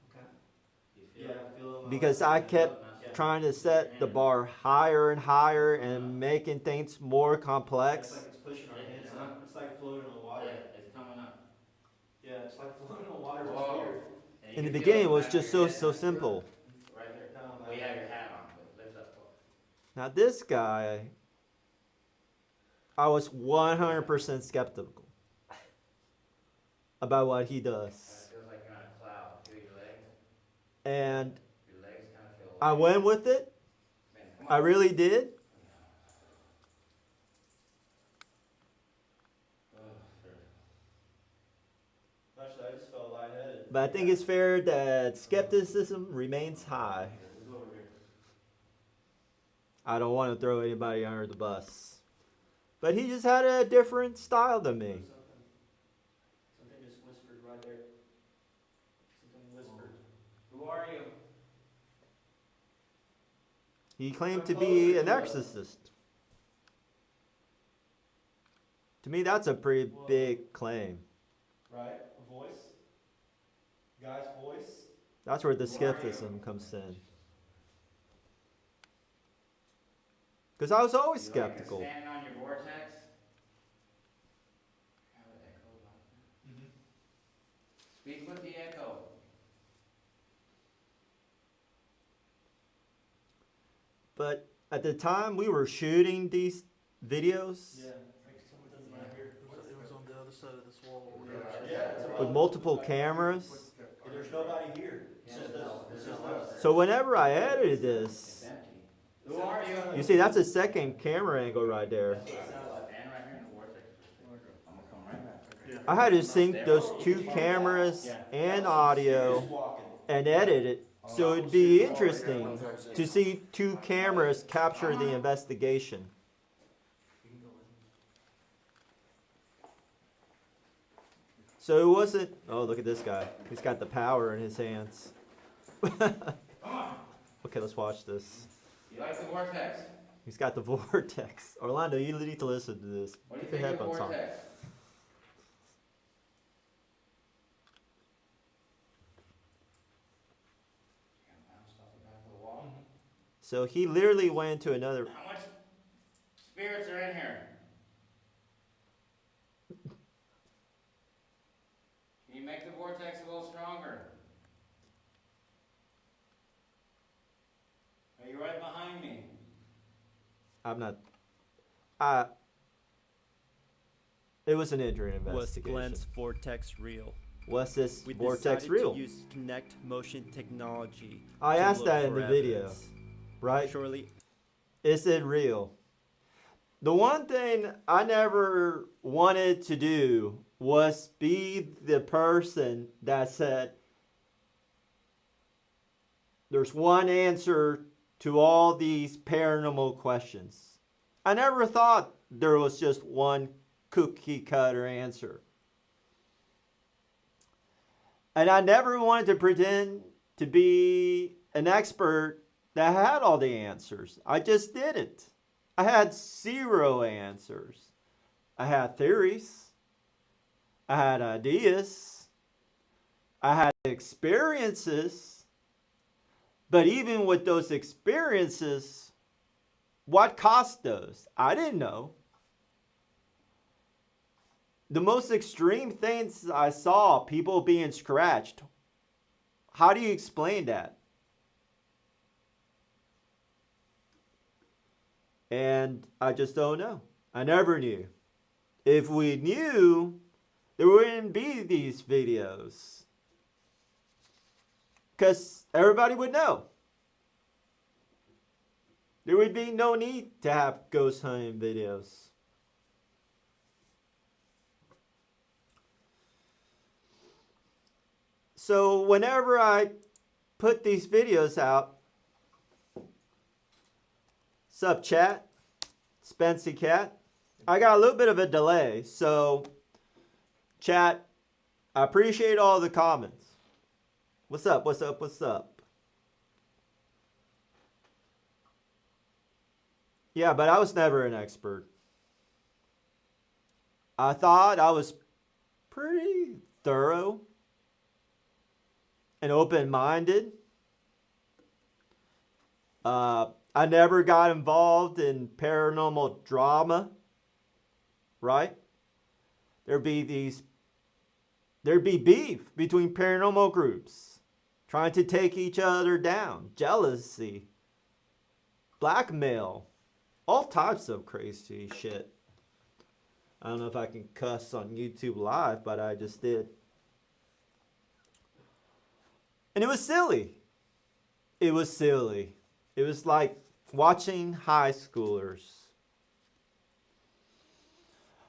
because I kept trying to set the bar higher and higher and making things more complex. It's pushing our hands up. It's like floating on water. Yeah, it's coming up. Yeah, it's like floating on water. Whoa. It's weird. And you In the can feel beginning, it the was back just of your so head. simple. Right there. No, Well, you have your hat on, but lift up. Now this guy, I was 100% skeptical about what he does. It feels like you're on a cloud. Feel your legs. And Your legs kind of feel. I went with it. Man, come I on. really did. Oh, sure. Actually, I just felt lightheaded. But I think it's fair that skepticism remains high. Let's go over here. I don't want to throw anybody under the bus. But he just had a different style than me. Something just whispered right there. Something whispered. Who are you? He claimed to be an exorcist. To me, that's a pretty big claim. Right? A voice? Guy's voice? That's where the skepticism comes in. Because I was always You like skeptical. standing on your vortex? Have it echo like that. Mm-hmm. Speak with the echo. But at the time we were shooting these videos Yeah. Like something right here. It was on the other side of this wall. Yeah. with multiple cameras. There's nobody here. It's just us. It's just us. So whenever I edited this, It's empty. Who are you? you see that's a second camera angle right there. Stand right here in the vortex. I'm gonna come right back. I had to sync those two cameras and audio and edit it so it'd be interesting to see two cameras capture the investigation. So it wasn't, oh, look at this guy. He's got the power in his hands. Okay, let's watch this. You like the vortex? He's got the vortex. Orlando, you need to listen to this. What do you Keep your think of headphones on. vortex? So he literally went into another. How much spirits are in here? Can you make the vortex a little stronger? Are you right behind me? I'm not. I. It was an injury Was investigation. Glenn's vortex real? Was this We vortex decided real? to use Connect motion technology. I to asked look that in for the video, evidence. right? Surely, Is it real? The one thing I never wanted to do was be the person that said, there's one answer to all these paranormal questions. I never thought there was just one cookie cutter answer. And I never wanted to pretend to be an expert that had all the answers. I just didn't. I had zero answers. I had theories. I had ideas. I had experiences. But even with those experiences, what caused those? I didn't know. The most extreme things I saw, people being scratched. How do you explain that? And I just don't know. I never knew. If we knew, there wouldn't be these videos. Because everybody would know. There would be no need to have ghost hunting videos. So whenever I put these videos out, sup chat, Spency Cat, I got a little bit of a delay. So chat, I appreciate all the comments. What's up, what's up, what's up? Yeah, but I was never an expert. I thought I was pretty thorough and open-minded. I never got involved in paranormal drama, right? There'd be beef between paranormal groups, trying to take each other down, jealousy, blackmail, all types of crazy shit. I don't know if I can cuss on YouTube Live, but I just did. And it was silly. It was silly. It was like watching high schoolers.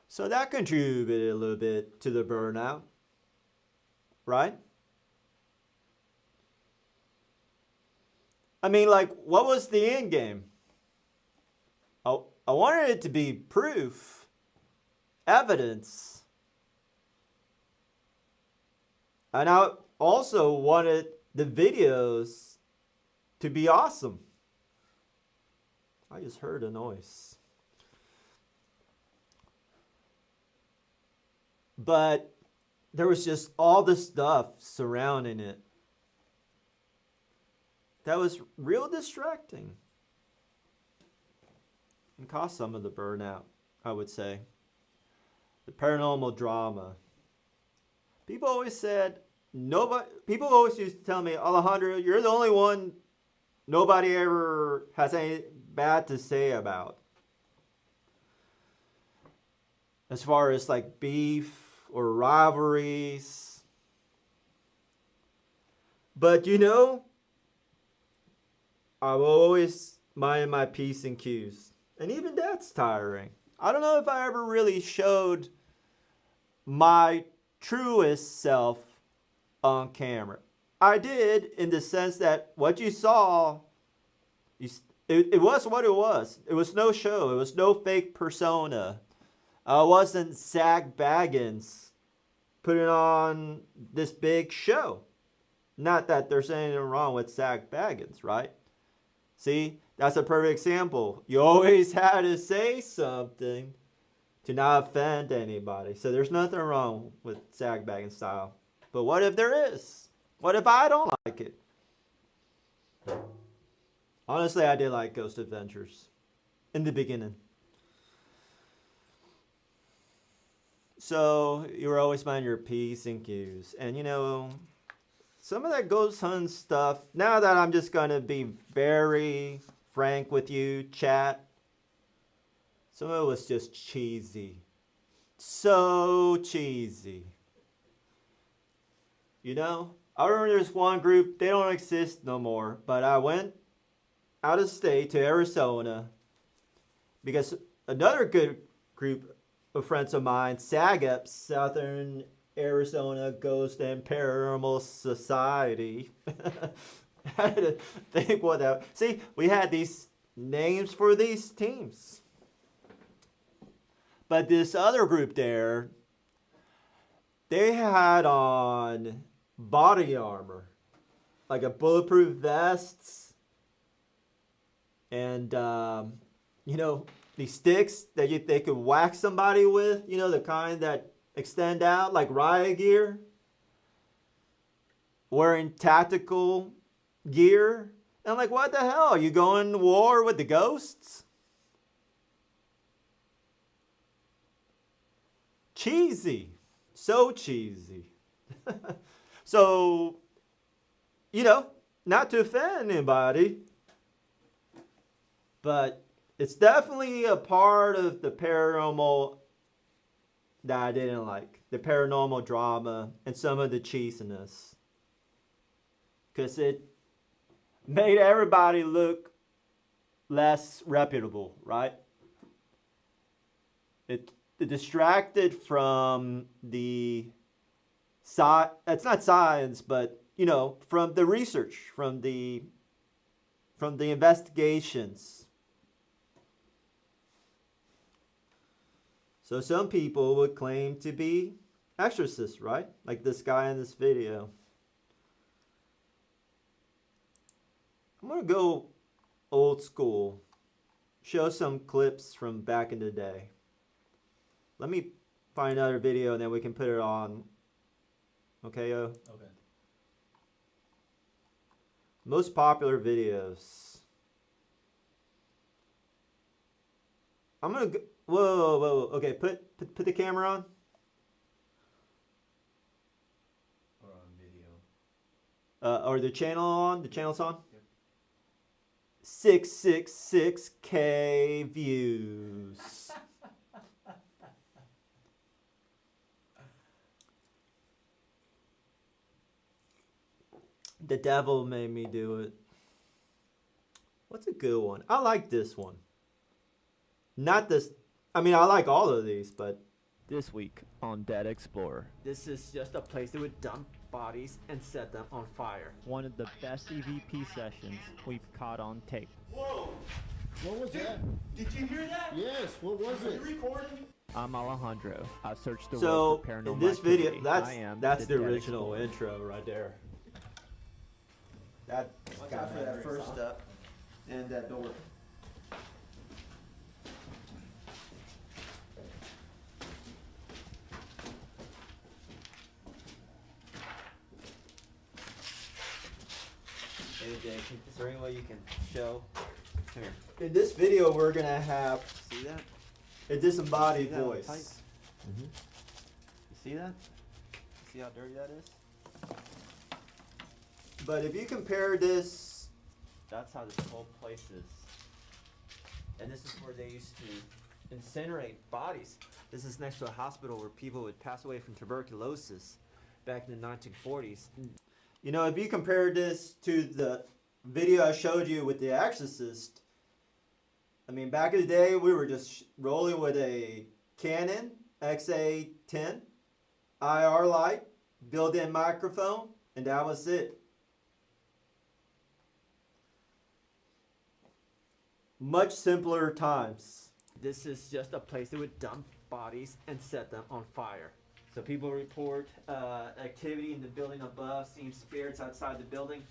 So that contributed a little bit to the burnout, right? I mean, like, what was the end game? I wanted it to be proof, evidence. And I also wanted the videos to be awesome. I just heard a noise. But there was just all this stuff surrounding it that was real distracting and caused some of the burnout, I would say. The paranormal drama. People always said, people always used to tell me, Alejandro, you're the only one nobody ever has anything bad to say about. As far as like beef or rivalries. But you know, I will always mind my P's and Q's. And even that's tiring. I don't know if I ever really showed my truest self on camera. I did, in the sense that what you saw, it was what it was. It was no show. It was no fake persona. I wasn't Zach Baggins putting on this big show. Not that there's anything wrong with Zach Baggins, right? See, that's a perfect example. You always had to say something to not offend anybody. So there's nothing wrong with Zach Baggins style. But what if there is? What if I don't like it? Honestly, I did like Ghost Adventures in the beginning. So you were always minding your P's and Q's. And you know, some of that ghost hunt stuff, now that I'm just going to be very frank with you, chat, some of it was just cheesy. So cheesy. You know, I remember there's one group, they don't exist no more, but I went out of state to Arizona because another good group of friends of mine, SAGAP, Southern Arizona Ghost and Paranormal Society. I had to think what that. See, we had these names for these teams. But this other group there, they had on body armor, like a bulletproof vests, and you know, these sticks that they could whack somebody with, you know, the kind that extend out like riot gear, wearing tactical gear. And I'm like, what the hell? You going to war with the ghosts? Cheesy. So cheesy. So, you know, not to offend anybody, but it's definitely a part of the paranormal that I didn't like. The paranormal drama and some of the cheesiness. Because it made everybody look less reputable, right? It distracted from the it's not science, but you know, from the research, from the investigations. So some people would claim to be exorcists, right? Like this guy in this video. I'm gonna go old school. Show some clips from back in the day. Let me find another video and then we can put it on. Okay, yo? Okay. Most popular videos. I'm gonna go, whoa. Okay, put the camera on. Or on video. Or the channel on. The channel's on. Yep. 666K views. The devil made me do it. What's a good one? I like this one. Not this. I mean, I like all of these, but This week on Dead Explorer. this is just a place that would dump bodies and set them on fire. One of the best EVP sessions we've caught on tape. Whoa! What was that? Did you hear that? Yes, what was it? Recording? I'm Alejandro. I searched the So world for paranormal in this video, activity. I am that's the Dead original Explorer. intro right there. That got for that first step and that door. AJ, is there any way you can show? Come here. In this video, we're gonna have See that? a disembodied See that on voice. tape? You see that? See how dirty that is? But if you compare this, That's how this whole place is. and this is where they used to incinerate bodies. This is next to a hospital where people would pass away from tuberculosis back in the 1940s. You know, if you compare this to the video I showed you with The Exorcist, I mean, back in the day, we were just rolling with a Canon XA10 IR light, built-in microphone, and that was it. Much simpler times. This is just a place that would dump bodies and set them on fire. So people report activity in the building above, seeing spirits outside the building,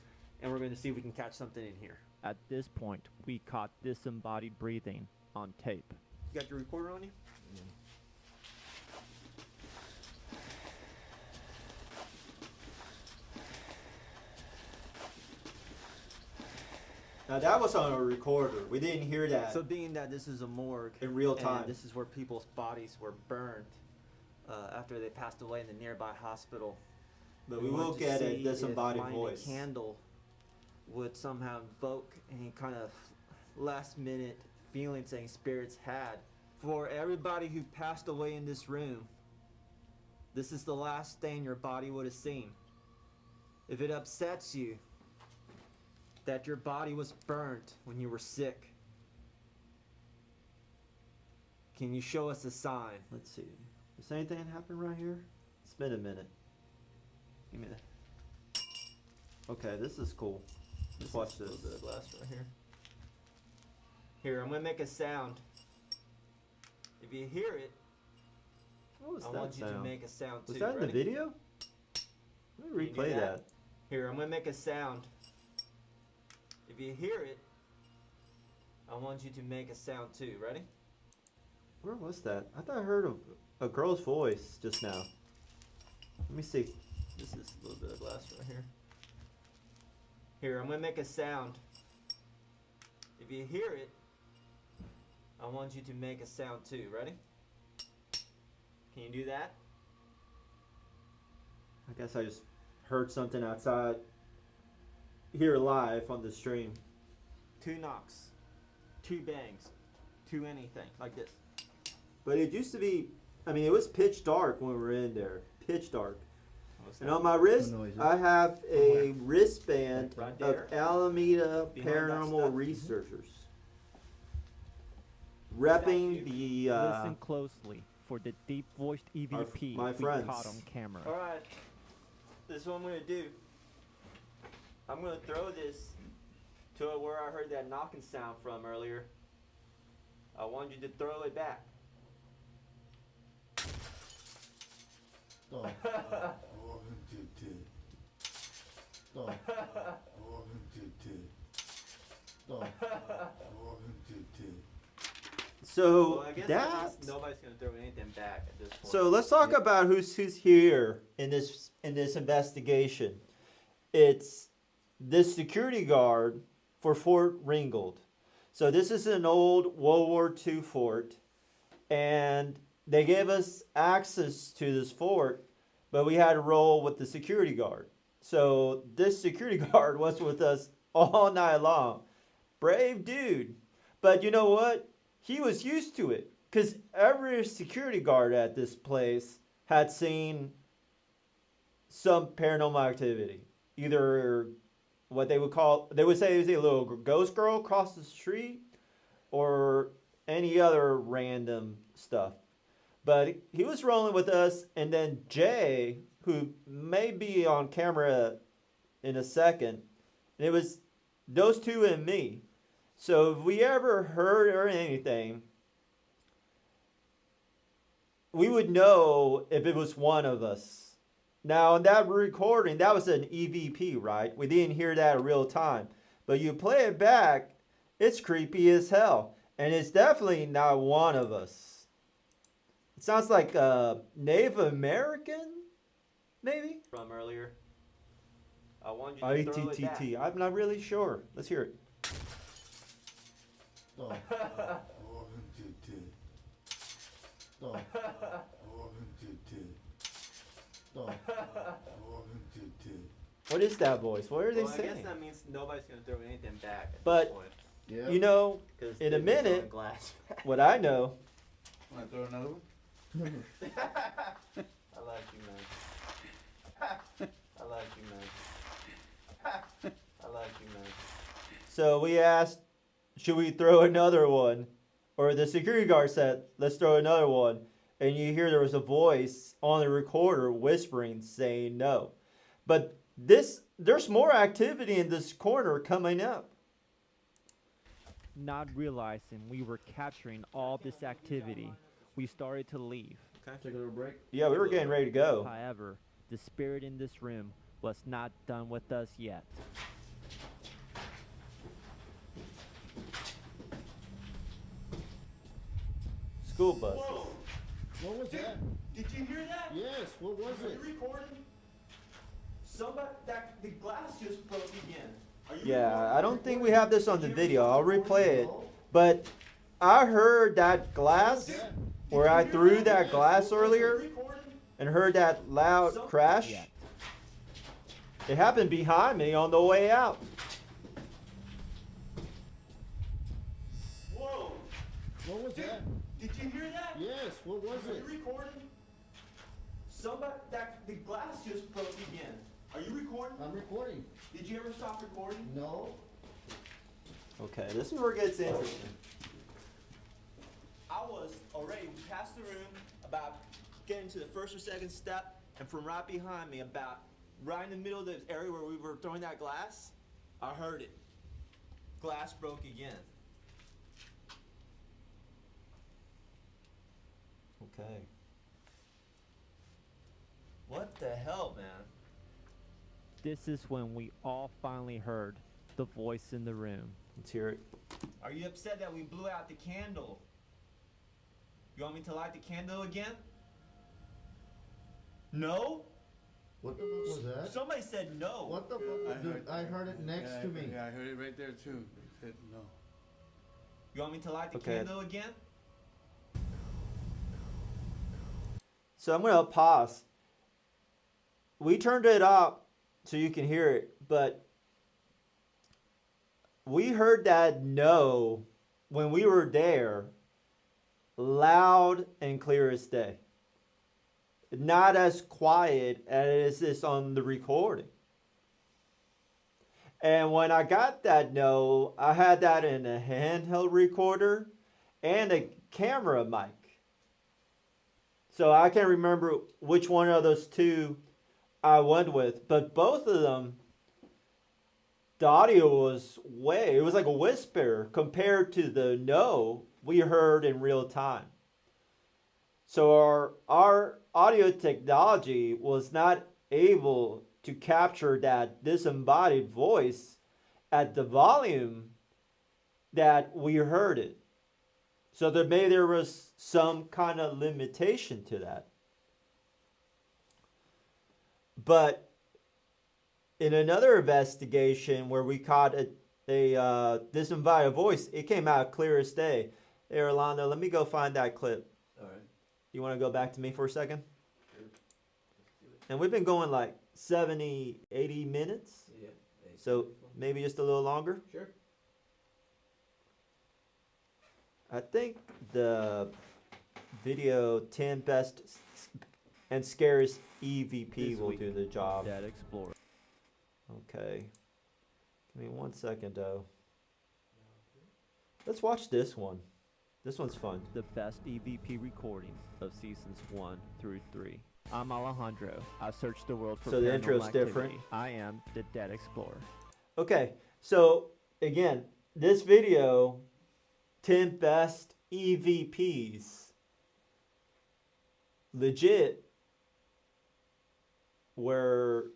and we're going to see if we can catch something in here. At this point, we caught disembodied breathing on tape. You got your recorder on you? Now that was on a recorder. We didn't hear that So being that this is a morgue in real and time. this is where people's bodies were burned after they passed away in the nearby hospital. But we wanted will to get a see disembodied if lighting voice. a candle would somehow invoke any kind of last minute feelings any spirits had. For everybody who passed away in this room, this is the last thing your body would have seen. If it upsets you that your body was burnt when you were sick, can you show us a sign? Let's see. Does anything happen right here? It's been a minute. Give me that. Okay, this is cool. Let's watch A this. little bit of glass right here. Here, I'm gonna make a sound. If you hear it, What was I that want you to sound? make a sound too. Was that in the Ready? video? Let me Can you do replay that? that. Here, I'm gonna make a sound. If you hear it, I want you to make a sound too. Ready? Where was that? I thought I heard a girl's voice just now. Let me see. This is a little bit of glass right here. Here, I'm gonna make a sound. If you hear it, I want you to make a sound too. Ready? Can you do that? I guess I just heard something outside here live on the stream. 2 knocks, 2 bangs, 2 anything like this. But it used to be, I mean, it was pitch dark when we were in there. Pitch dark. What's And that? on my wrist, What noise is it? I have a wristband Right of there? Alameda Behind that Paranormal stuff? Researchers. Repping the, Listen closely for the deep-voiced EVP my we friends. caught on camera. Alright, this is what I'm gonna do. I'm gonna throw this to where I heard that knocking sound from earlier. I want you to throw it back. so Well, I guess that. that means nobody's gonna throw anything back at this point. So let's talk about who's here in this investigation. It's this security guard for Fort Ringgold. So this is an old World War II fort, and they gave us access to this fort, but we had to roll with the security guard. So this security guard was with us all night long. Brave dude. But you know what? He was used to it, because every security guard at this place had seen some paranormal activity. Either what they would say is a little ghost girl across the street, or any other random stuff. But he was rolling with us, and then Jay, who may be on camera in a second, it was those two and me. So if we ever heard or anything, we would know if it was one of us. Now, in that recording, that was an EVP, right? We didn't hear that in real time. But you play it back, it's creepy as hell. And it's definitely not one of us. It sounds like a Native American, maybe? from earlier. I want you to throw it back. ITTT. I'm not really sure. Let's hear it. What is that voice? What are they Well, I saying? guess that means nobody's gonna throw anything back at But- this point. Yeah. You know, 'Cause in a they're just throwing minute, glass back. what I know, Want to throw another one? I like you, man. I like you, man. I like you, man. so we asked, should we throw another one? Or the security guard said, let's throw another one. And you hear there was a voice on the recorder whispering, saying no. But there's more activity in this corner coming up. Not realizing we were capturing all this activity, we started to leave. Take a little break. Yeah, we were getting ready to go. However, the spirit in this room was not done with us yet. School bus. What was that? Did you hear that? Yes, what was Are it? you recording? Somebody, the glass just broke again. Yeah, I don't think we have this on the video. I'll replay it. But I heard that glass where I threw that glass earlier and heard that loud crash. It happened behind me on the way out. Whoa! What was that? Did you hear that? Yes, what was Are it? you recording? Somebody, the glass just broke again. Are you recording? I'm recording. Did you ever stop recording? No. Okay, this is where it gets interesting. I was already past the room, about getting to the first or second step, and from right behind me, about right in the middle of the area where we were throwing that glass, I heard it. Glass broke again. Okay. What the hell, man? This is when we all finally heard the voice in the room. Let's hear it. Are you upset that we blew out the candle? You want me to light the candle again? No? What the fuck was that? Somebody said no. What the fuck? Dude, I heard it next to me. Yeah, I heard it right there too. It said no. You want me to light the Okay. candle again? So I'm gonna pause. We turned it up so you can hear it, but we heard that no when we were there, loud and clear as day. Not as quiet as this on the recording. And when I got that no, I had that in a handheld recorder and a camera mic. So I can't remember which one of those two I went with, but both of them, the audio was it was like a whisper compared to the no we heard in real time. So our audio technology was not able to capture that disembodied voice at the volume that we heard it. So there was some kind of limitation to that. But in another investigation where we caught a disembodied voice, it came out clear as day. Hey, Orlando, let me go find that clip. All right. You want to go back to me for a second? Sure. Let's do it. And we've been going like 70, 80 minutes. Yeah. So maybe just a little longer. Sure. I think the video 10 best and scariest EVP This will week do the job. Dead Explorer. Okay. Give me 1 second though. Let's watch this one. This one's fun. The best EVP recording of seasons 1 through 3. I'm Alejandro. I search the world for So the paranormal intro's activity. different. I am the Dead Explorer. Okay, so again, this video, 10 best EVPs, legit, were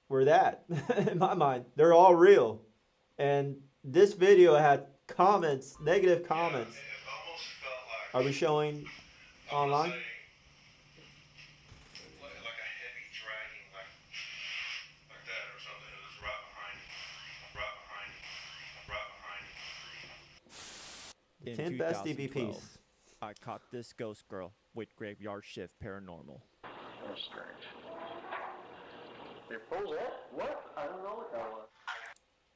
that in my mind. They're all real, and this video had comments, negative comments. Are we showing online? In 10 best 2012, EVPs. I caught this ghost girl with Graveyard Shift Paranormal. That's strange. Your phone's at? What? I don't know what that was.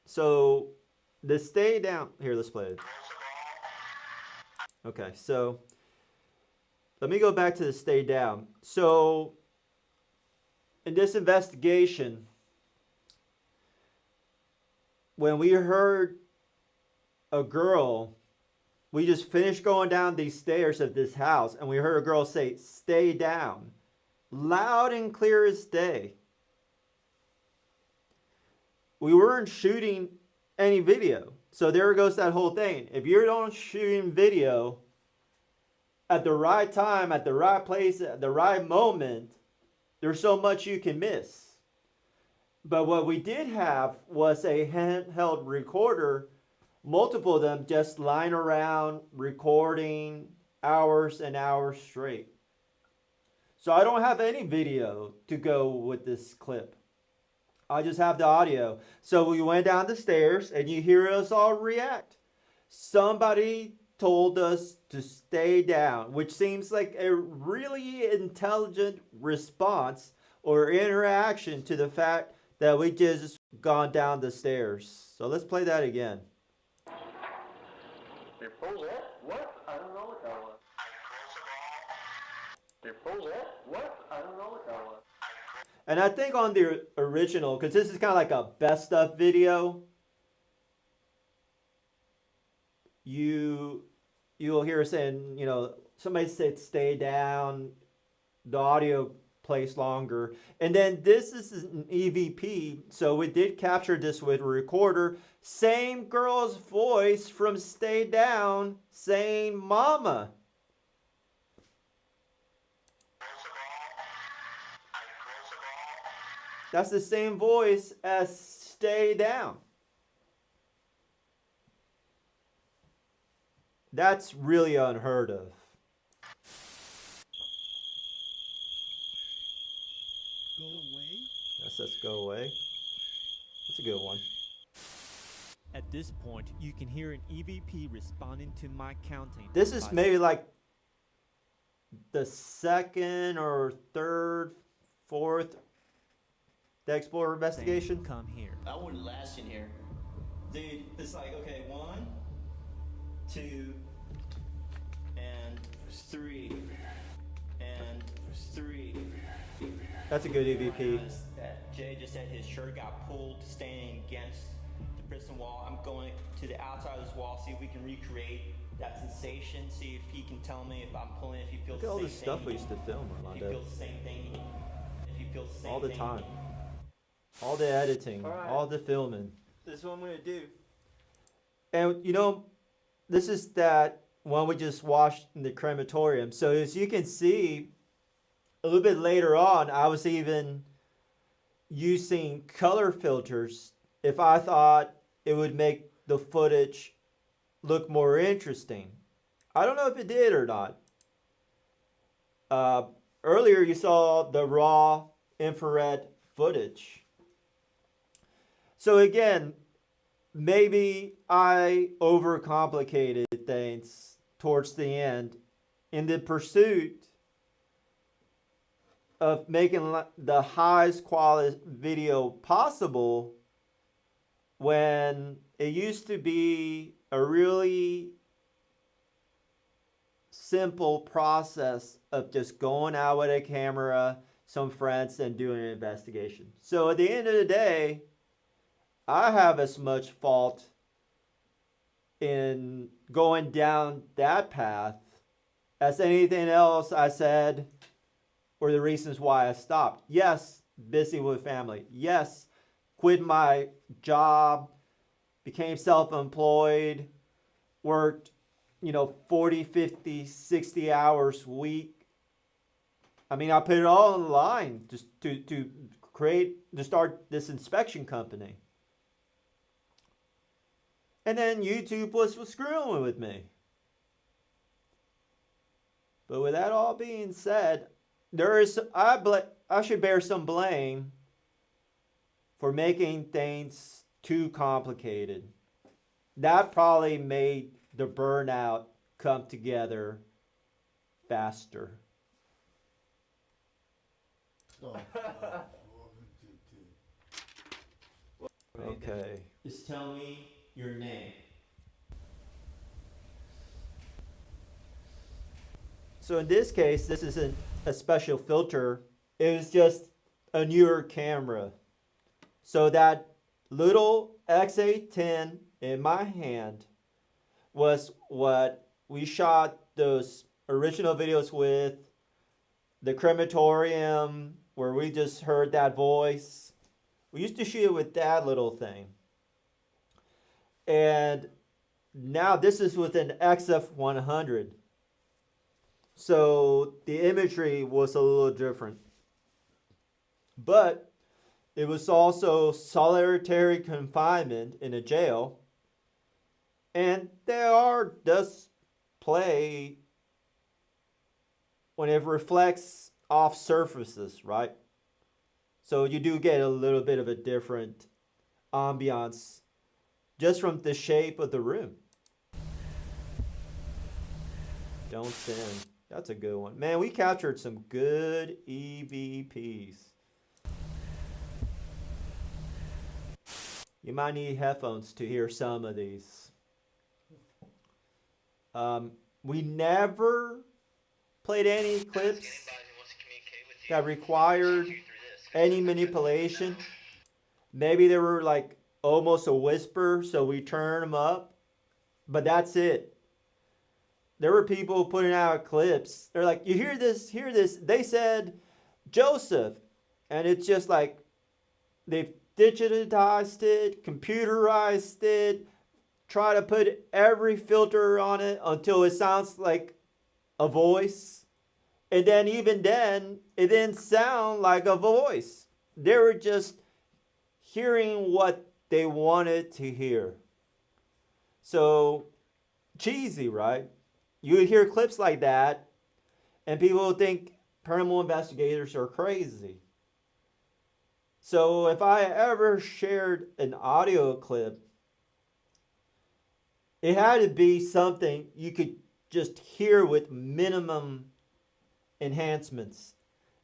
So the stay down here, let's play it. Okay, so let me go back to the stay down. So in this investigation, when we heard a girl, we just finished going down these stairs of this house and we heard a girl say, "Stay down," loud and clear as day. We weren't shooting any video. So there goes that whole thing. If you don't shoot video at the right time, at the right place, at the right moment, there's so much you can miss. But what we did have was a handheld recorder, multiple of them just lying around recording hours and hours straight. So I don't have any video to go with this clip. I just have the audio. So we went down the stairs and you hear us all react. Somebody told us to stay down, which seems like a really intelligent response or interaction to the fact that we just gone down the stairs. So let's play that again. Before that, what? I don't know what that was. Before that, what? I don't know what that was. And I think on the original, because this is kind of like a best of video, you'll hear saying, you know, somebody said stay down, the audio plays longer. And then this is an EVP, so we did capture this with a recorder. Same girl's voice from Stay Down saying mama. That's the same voice as Stay Down. That's really unheard of. Go away? Yes, let's go away. That's a good one. At this point, you can hear an EVP responding to my counting. This is maybe like the second or third, fourth The Explorer investigation. Come here. I wouldn't last in here. Dude, it's like, okay, 1, 2, and 3, and 3. That's a good EVP. That Jay just said his shirt got pulled, standing against the prison wall. I'm going to the outside of this wall, see if we can recreate that sensation, see if he can tell me if I'm pulling, if he feels Look at all the this same stuff thing. we used to film, If he Armando. feels the same thing. If he feels the same All the thing. time. All the editing, All right. all the filming. This is what I'm going to do. And you know, this is that one we just watched in the crematorium. So as you can see, a little bit later on, I was even using color filters if I thought it would make the footage look more interesting. I don't know if it did or not. Earlier you saw the raw infrared footage. So again, maybe I overcomplicated things towards the end in the pursuit of making the highest quality video possible, when it used to be a really simple process of just going out with a camera, some friends, and doing an investigation. So at the end of the day, I have as much fault in going down that path as anything else I said or the reasons why I stopped. Yes, busy with family. Yes, quit my job, became self-employed, worked, 40, 50, 60 hours a week. I mean, I put it all on the line just to start this inspection company. And then YouTube was screwing with me. But with that all being said, I should bear some blame for making things too complicated. That probably made the burnout come together faster. Okay. Just tell me your name. So in this case, this isn't a special filter. It was just a newer camera. So that little X810 in my hand was what we shot those original videos with. The crematorium, where we just heard that voice. We used to shoot it with that little thing. And now this is with an XF100. So the imagery was a little different. But it was also solitary confinement in a jail. And there does play when it reflects off surfaces, right? So you do get a little bit of a different ambiance just from the shape of the room. Don't sin. That's a good one. Man, we captured some good EVPs. You might need headphones to hear some of these. We never played any clips that required any manipulation. Maybe they were like almost a whisper, so we turn them up, but that's it. There were people putting out clips. They're like, you hear this, hear this. They said Joseph, and it's just like they've digitized it, computerized it, try to put every filter on it until it sounds like a voice. And then even then, it didn't sound like a voice. They were just hearing what they wanted to hear. So cheesy, right? You would hear clips like that, and people would think paranormal investigators are crazy. So if I ever shared an audio clip, it had to be something you could just hear with minimum enhancements.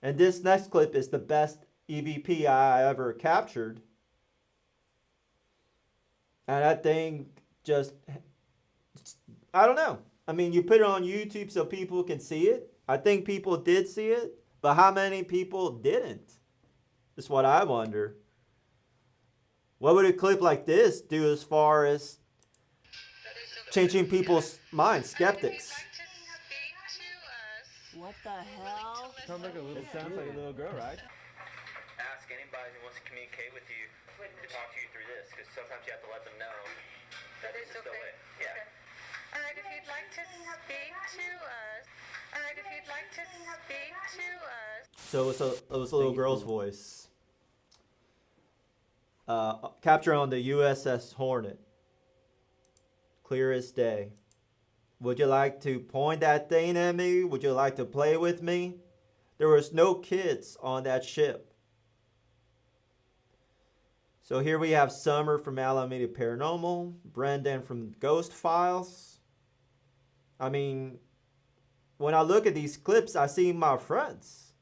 And this next clip is the best EVP I ever captured. And that thing just, I don't know. I mean, you put it on YouTube so people can see it. I think people did see it, but how many people didn't? That's what I wonder. What would a clip like this do as far as changing people's minds, skeptics? What the hell? Sounds like a little girl, right? Ask anybody who wants to communicate with you to talk to you through this, because sometimes you have to let them know that this is still it. Yeah. All right, if you'd like to speak to us. All right, if you'd like to speak to us. So it was a little girl's voice. Capture on the USS Hornet. Clear as day. Would you like to point that thing at me? Would you like to play with me? There was no kids on that ship. So here we have Summer from Alameda Paranormal, Brendan from Ghost Files. I mean, when I look at these clips, I see my friends.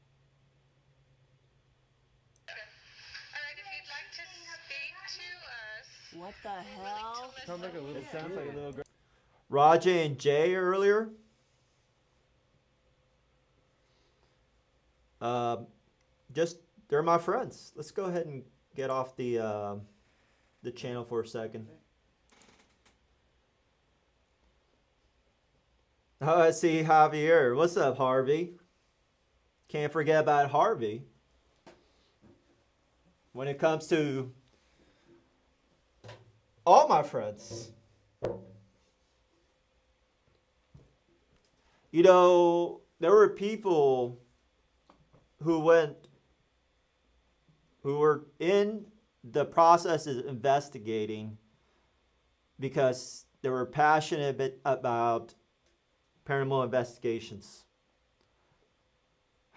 What the hell? Sounds like a little girl. Raja and Jay earlier. They're my friends. Let's go ahead and get off the channel for a second. Oh, I see Javier. What's up, Harvey? Can't forget about Harvey. When it comes to all my friends. You know, there were people who were in the process of investigating because they were passionate about paranormal investigations.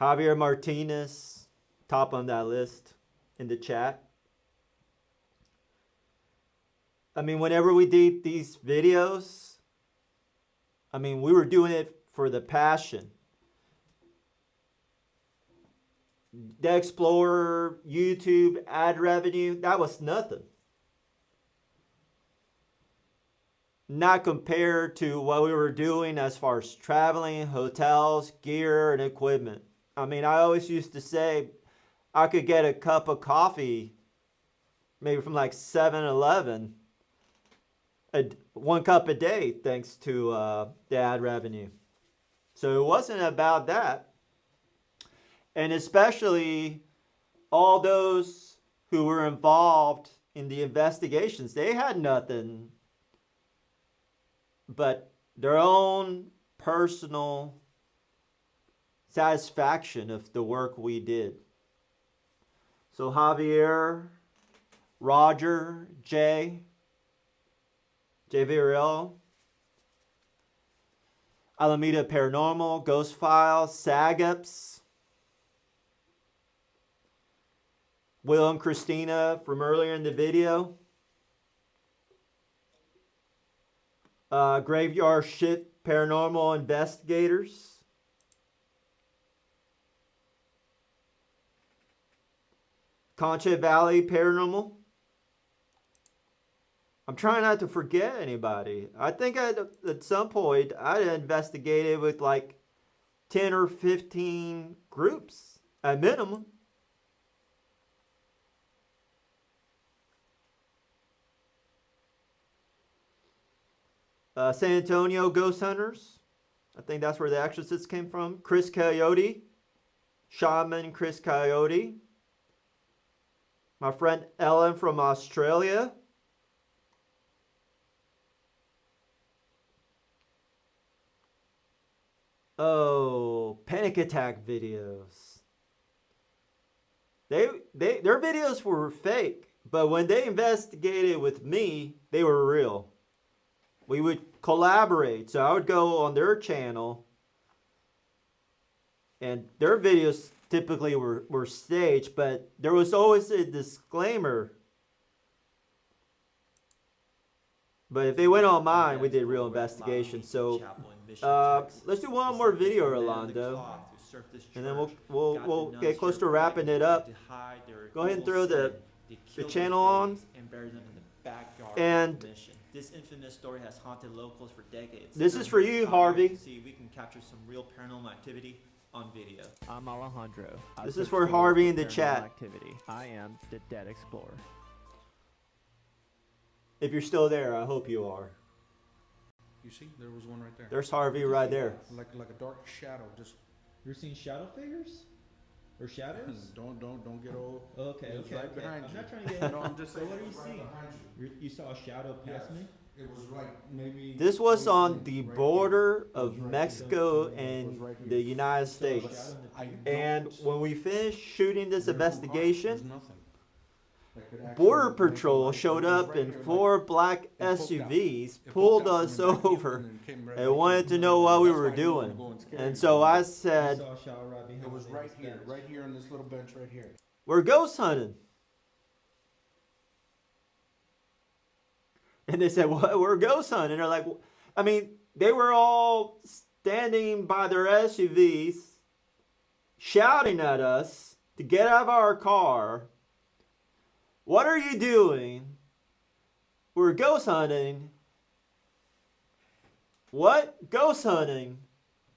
Javier Martinez, top on that list in the chat. I mean, whenever we did these videos, I mean, we were doing it for the passion. The Explorer, YouTube, ad revenue, that was nothing. Not compared to what we were doing as far as traveling, hotels, gear, and equipment. I mean, I always used to say I could get a cup of coffee, maybe from like 7-Eleven, one cup a day, thanks to the ad revenue. So it wasn't about that. And especially all those who were involved in the investigations, they had nothing but their own personal satisfaction of the work we did. So Javier, Roger, Jay Villarreal, Alameda Paranormal, Ghost Files, SAGUPS, Will and Christina from earlier in the video. Graveyard Shift Paranormal Investigators. Concha Valley Paranormal. I'm trying not to forget anybody. I think at some point I investigated with like 10 or 15 groups at minimum. San Antonio Ghost Hunters. I think that's where the Exorcist came from. Chris Coyote. Shaman Chris Coyote. My friend Ellen from Australia. Oh, panic attack videos. Their videos were fake, but when they investigated with me, they were real. We would collaborate, so I would go on their channel, and their videos typically were staged, but there was always a disclaimer. But if they went on mine, we did real investigation. So let's do one more video, Orlando, and then we'll get close to wrapping it up. Go ahead and throw the channel on. And this infamous story has haunted locals for decades. This is for you, Harvey. See, we can capture some real paranormal activity on video. I'm Alejandro. This is for Harvey in the chat. Activity. I am the Dead Explorer. If you're still there, I hope you are. You see, there was one right there. There's Harvey right there. Like a dark shadow, just. You're seeing shadow figures? Or shadows? Don't get old. Okay, It was okay. right behind I'm you. not trying to get. No, I'm just So saying. what are you it was right seeing? behind you. You saw a shadow past me? It was like maybe. This was on the right border here. of Mexico and the United States. And when we finished shooting this investigation, Border Patrol showed up in 4 black SUVs, pulled us over, and wanted to know what we were doing. And so I said, It was right here on this little bench right here. we're ghost hunting. And they said, what? We're ghost hunting. And they're like, I mean, they were all standing by their SUVs, shouting at us to get out of our car. What are you doing? We're ghost hunting. What? Ghost hunting?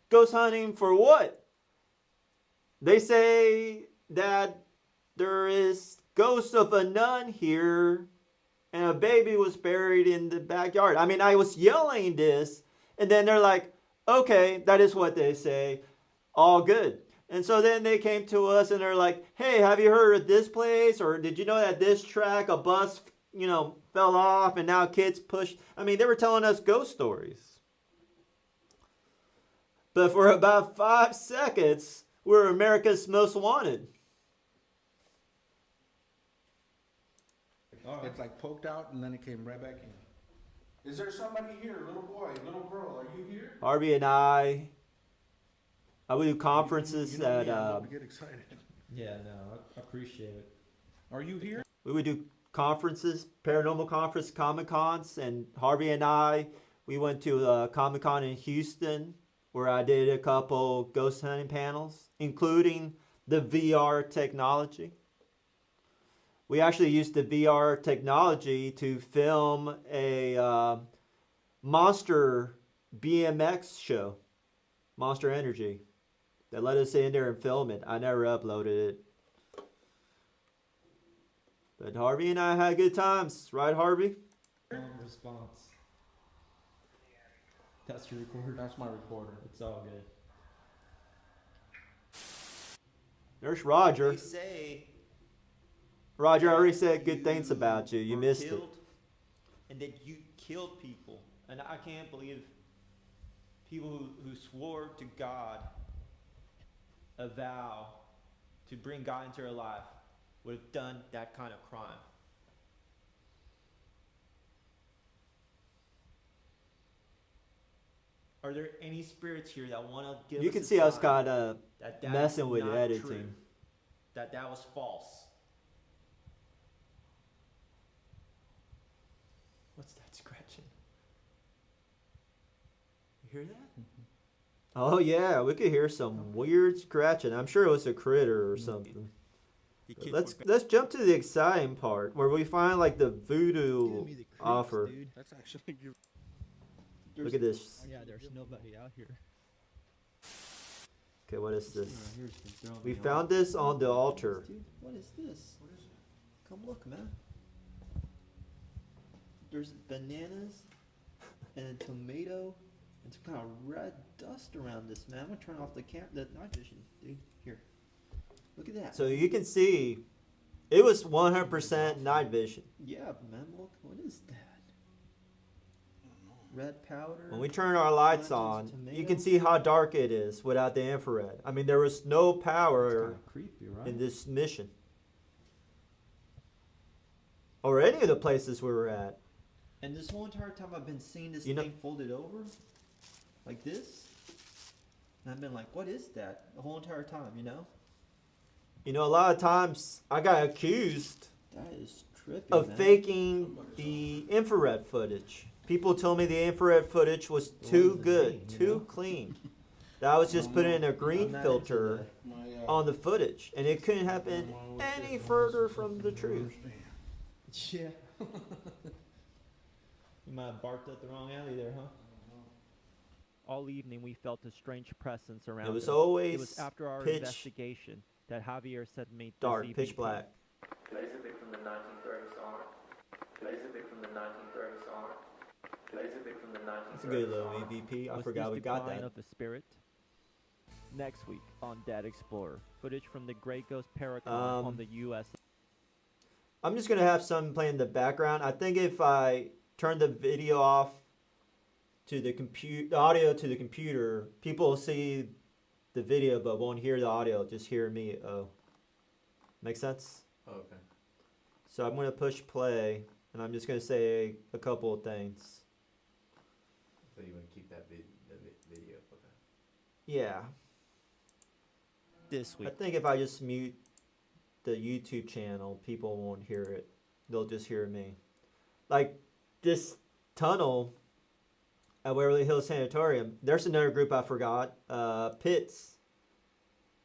Ghost hunting for what? They say that there is ghost of a nun here and a baby was buried in the backyard. I mean, I was yelling this, and then they're like, okay, that is what they say. All good. And so then they came to us and they're like, hey, have you heard of this place? Or did you know that this track, a bus, fell off and now kids pushed? I mean, they were telling us ghost stories. But for about 5 seconds, we're America's Most Wanted. It's like poked out and then it came right back in. Is there somebody here? Little boy, little girl, are you here? Harvey and I would do conferences You know at. me, I love to get excited. Yeah, no, I appreciate it. Are you here? We would do conferences, paranormal conference, Comic Cons, and Harvey and I, we went to Comic Con in Houston, where I did a couple ghost hunting panels, including the VR technology. We actually used the VR technology to film a Monster BMX show, Monster Energy. They let us in there and film it. I never uploaded it. But Harvey and I had good times. Right, Harvey? Response. That's your recorder? That's my recorder. It's all good. There's Roger. They say Roger, I already said good things about you. You were missed it. killed, and that you killed people. And I can't believe people who swore to God a vow to bring God into their life would have done that kind of crime. Are there any spirits here that want to give You us can a see us sign kind of that messing is with not editing. true, that was false? hear that? Oh yeah, we could hear some weird scratching. I'm sure it was a critter or something. The kids Let's jump to the exciting part where we find like the voodoo Giving me the creeps, offer. dude. That's actually good. Look at this. Oh, yeah, there's nobody out here. Okay, what is this? Right here's the girl We in the found altar. this on the altar. Dude, what is this? What is it? Come look, man. There's bananas and a tomato and some kind of red dust around this, man. I'm gonna turn off the night vision, dude. Here. Look at that. So you can see it was 100% night vision. Yeah, man, look, what is that? Red powder. When we turn our lights Lanterns, on, tomato. you can see how dark it is without the infrared. I mean, there was no It's power kinda creepy, right? in this mission. Or any of the places we were at. And this whole entire time I've been seeing this You know- thing folded over, like this. And I've been like, what is that? The whole entire time, you know? You know, a lot of times I got accused That is trippy, of man. faking the infrared footage. People told me the infrared footage was too wasn't good, me, you too know? clean. That I was just putting in a I'm green not filter My, on the footage, and it couldn't have been any further from the truth. Yeah. You might have barked up the wrong alley there, huh? All evening we felt a strange presence around It was us. always It was after our pitch investigation that Javier said meet this dark, EVP. pitch black. Basically from the 1930s on. Basically from the 1930s on. Basically from the 1930s That's a good little on. EVP. I Was forgot this we got decline that. of the spirit? Next week on Dead Explorer, footage from the Great Ghost Paracon on the U.S. I'm just gonna have something play in the background. I think if I turn the video off to the audio to the computer, people will see the video but won't hear the audio. Just hear me. Oh, make sense? Okay. So I'm gonna push play, and I'm just gonna say a couple of things. So you want to keep that video? Okay. Yeah, This I week, think if I just mute the YouTube channel, people won't hear it. They'll just hear me. Like this tunnel at Waverly Hills Sanatorium. There's another group I forgot. PITS,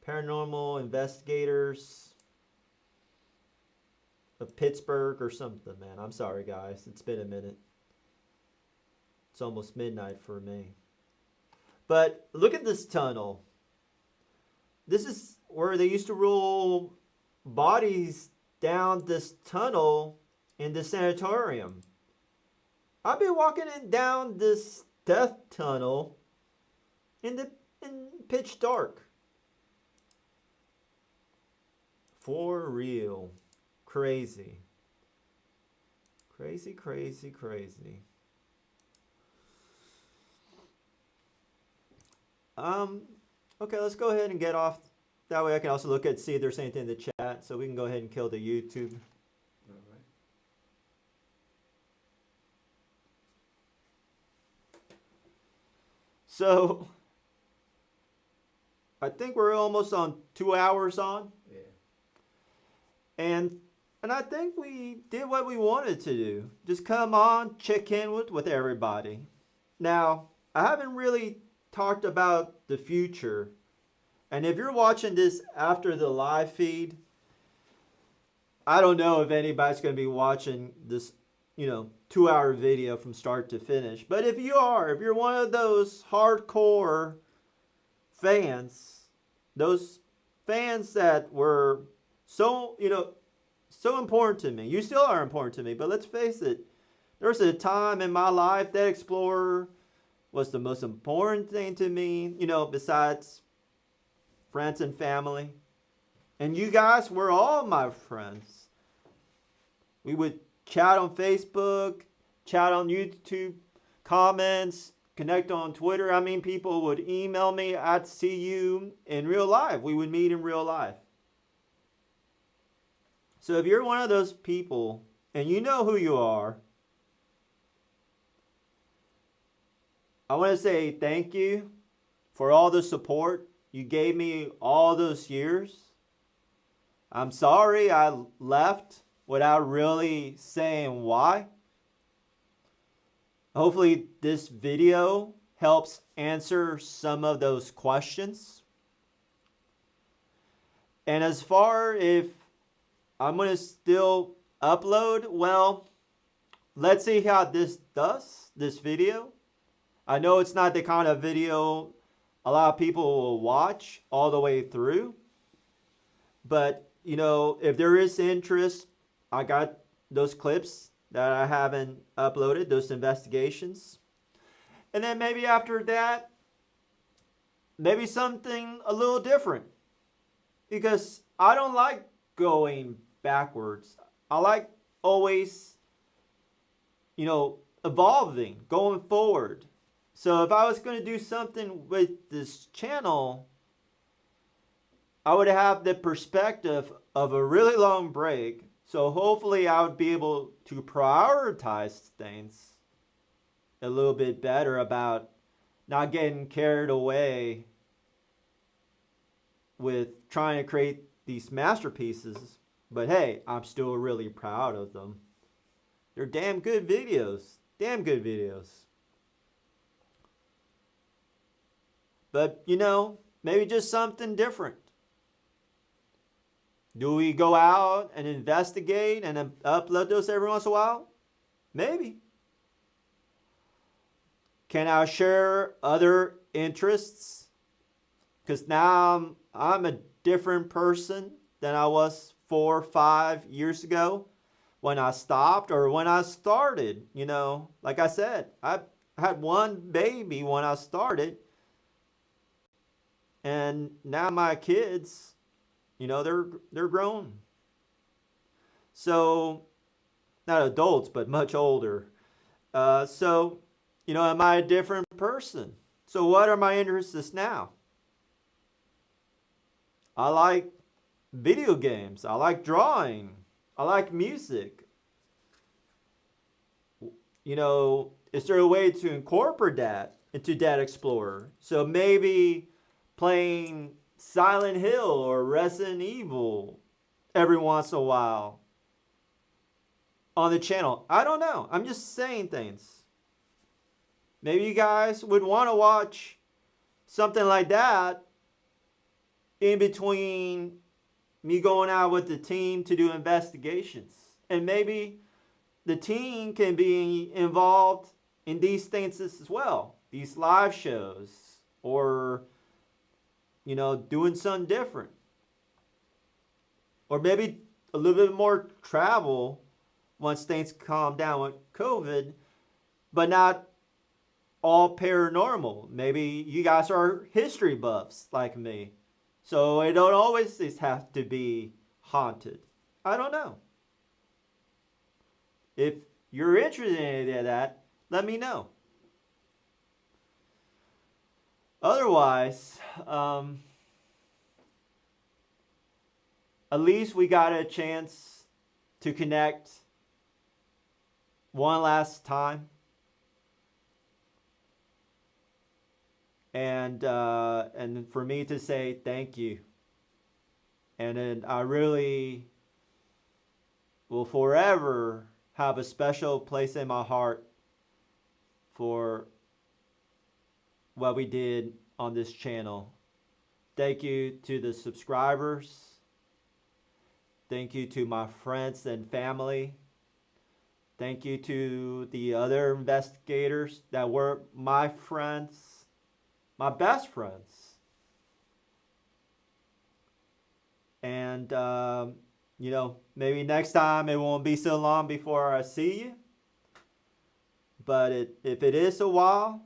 Paranormal Investigators of Pittsburgh or something, man. I'm sorry, guys. It's been a minute. It's almost midnight for me. But look at this tunnel. This is where they used to roll bodies down this tunnel in the sanatorium. I've been walking down this death tunnel in pitch dark. For real. Crazy. Crazy, crazy, crazy. Okay, let's go ahead and get off. That way I can also look at, see if there's anything in the chat, so we can go ahead and kill the YouTube. All right. So, I think we're almost on 2 hours on. Yeah. And I think we did what we wanted to do. Just come on, check in with everybody. Now, I haven't really talked about the future. And if you're watching this after the live feed, I don't know if anybody's going to be watching this, 2-hour video from start to finish. But if you're one of those hardcore fans, those fans that were so important to me. You still are important to me, but let's face it. There was a time in my life that Explorer was the most important thing to me, besides friends and family. And you guys were all my friends. We would chat on Facebook, chat on YouTube, comments, connect on Twitter. I mean, people would email me. I'd see you in real life. We would meet in real life. So if you're one of those people, and you know who you are, I want to say thank you for all the support you gave me all those years. I'm sorry I left without really saying why. Hopefully this video helps answer some of those questions. And as far if I'm going to still upload, well, let's see how this does, this video. I know it's not the kind of video a lot of people will watch all the way through. But, you know, if there is interest, I got those clips that I haven't uploaded, those investigations. And then maybe after that, maybe something a little different. Because I don't like going backwards. I like always, you know, evolving, going forward. So if I was going to do something with this channel, I would have the perspective of a really long break. So hopefully I would be able to prioritize things a little bit better about not getting carried away with trying to create these masterpieces. But hey, I'm still really proud of them. They're damn good videos. Damn good videos. But, you know, maybe just something different. Do we go out and investigate and upload those every once in a while? Maybe. Can I share other interests? Because now I'm a different person than I was 4 or 5 years ago when I stopped or when I started. You know, like I said, I had one baby when I started. And now my kids, you know, they're grown. So, not adults, but much older. So, you know, am I a different person? So what are my interests now? I like video games. I like drawing. I like music. You know, is there a way to incorporate that into Data Explorer? So maybe playing Silent Hill or Resident Evil every once in a while on the channel. I don't know. I'm just saying things. Maybe you guys would want to watch something like that in between me going out with the team to do investigations. And maybe the team can be involved in these things as well. These live shows or, you know, doing something different. Or maybe a little bit more travel once things calm down with COVID, but not all paranormal. Maybe you guys are history buffs like me. So it don't always have to be haunted. I don't know. If you're interested in any of that, let me know. Otherwise, at least we got a chance to connect one last time. And for me to say thank you. And then I really will forever have a special place in my heart for what we did on this channel. Thank you to the subscribers. Thank you to my friends and family. Thank you to the other investigators that were my friends, my best friends. And, you know, maybe next time it won't be so long before I see you. But if it is a while,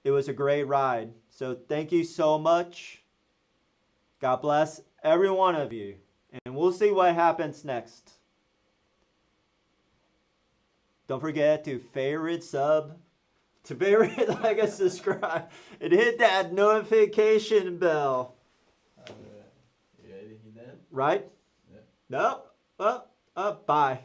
it was a great ride. So thank you so much. God bless every one of you. And we'll see what happens next. Don't forget to favorite, sub, to favorite, like, and subscribe. And hit that notification bell. You ready? You done? Right? Yeah. Nope. Bye.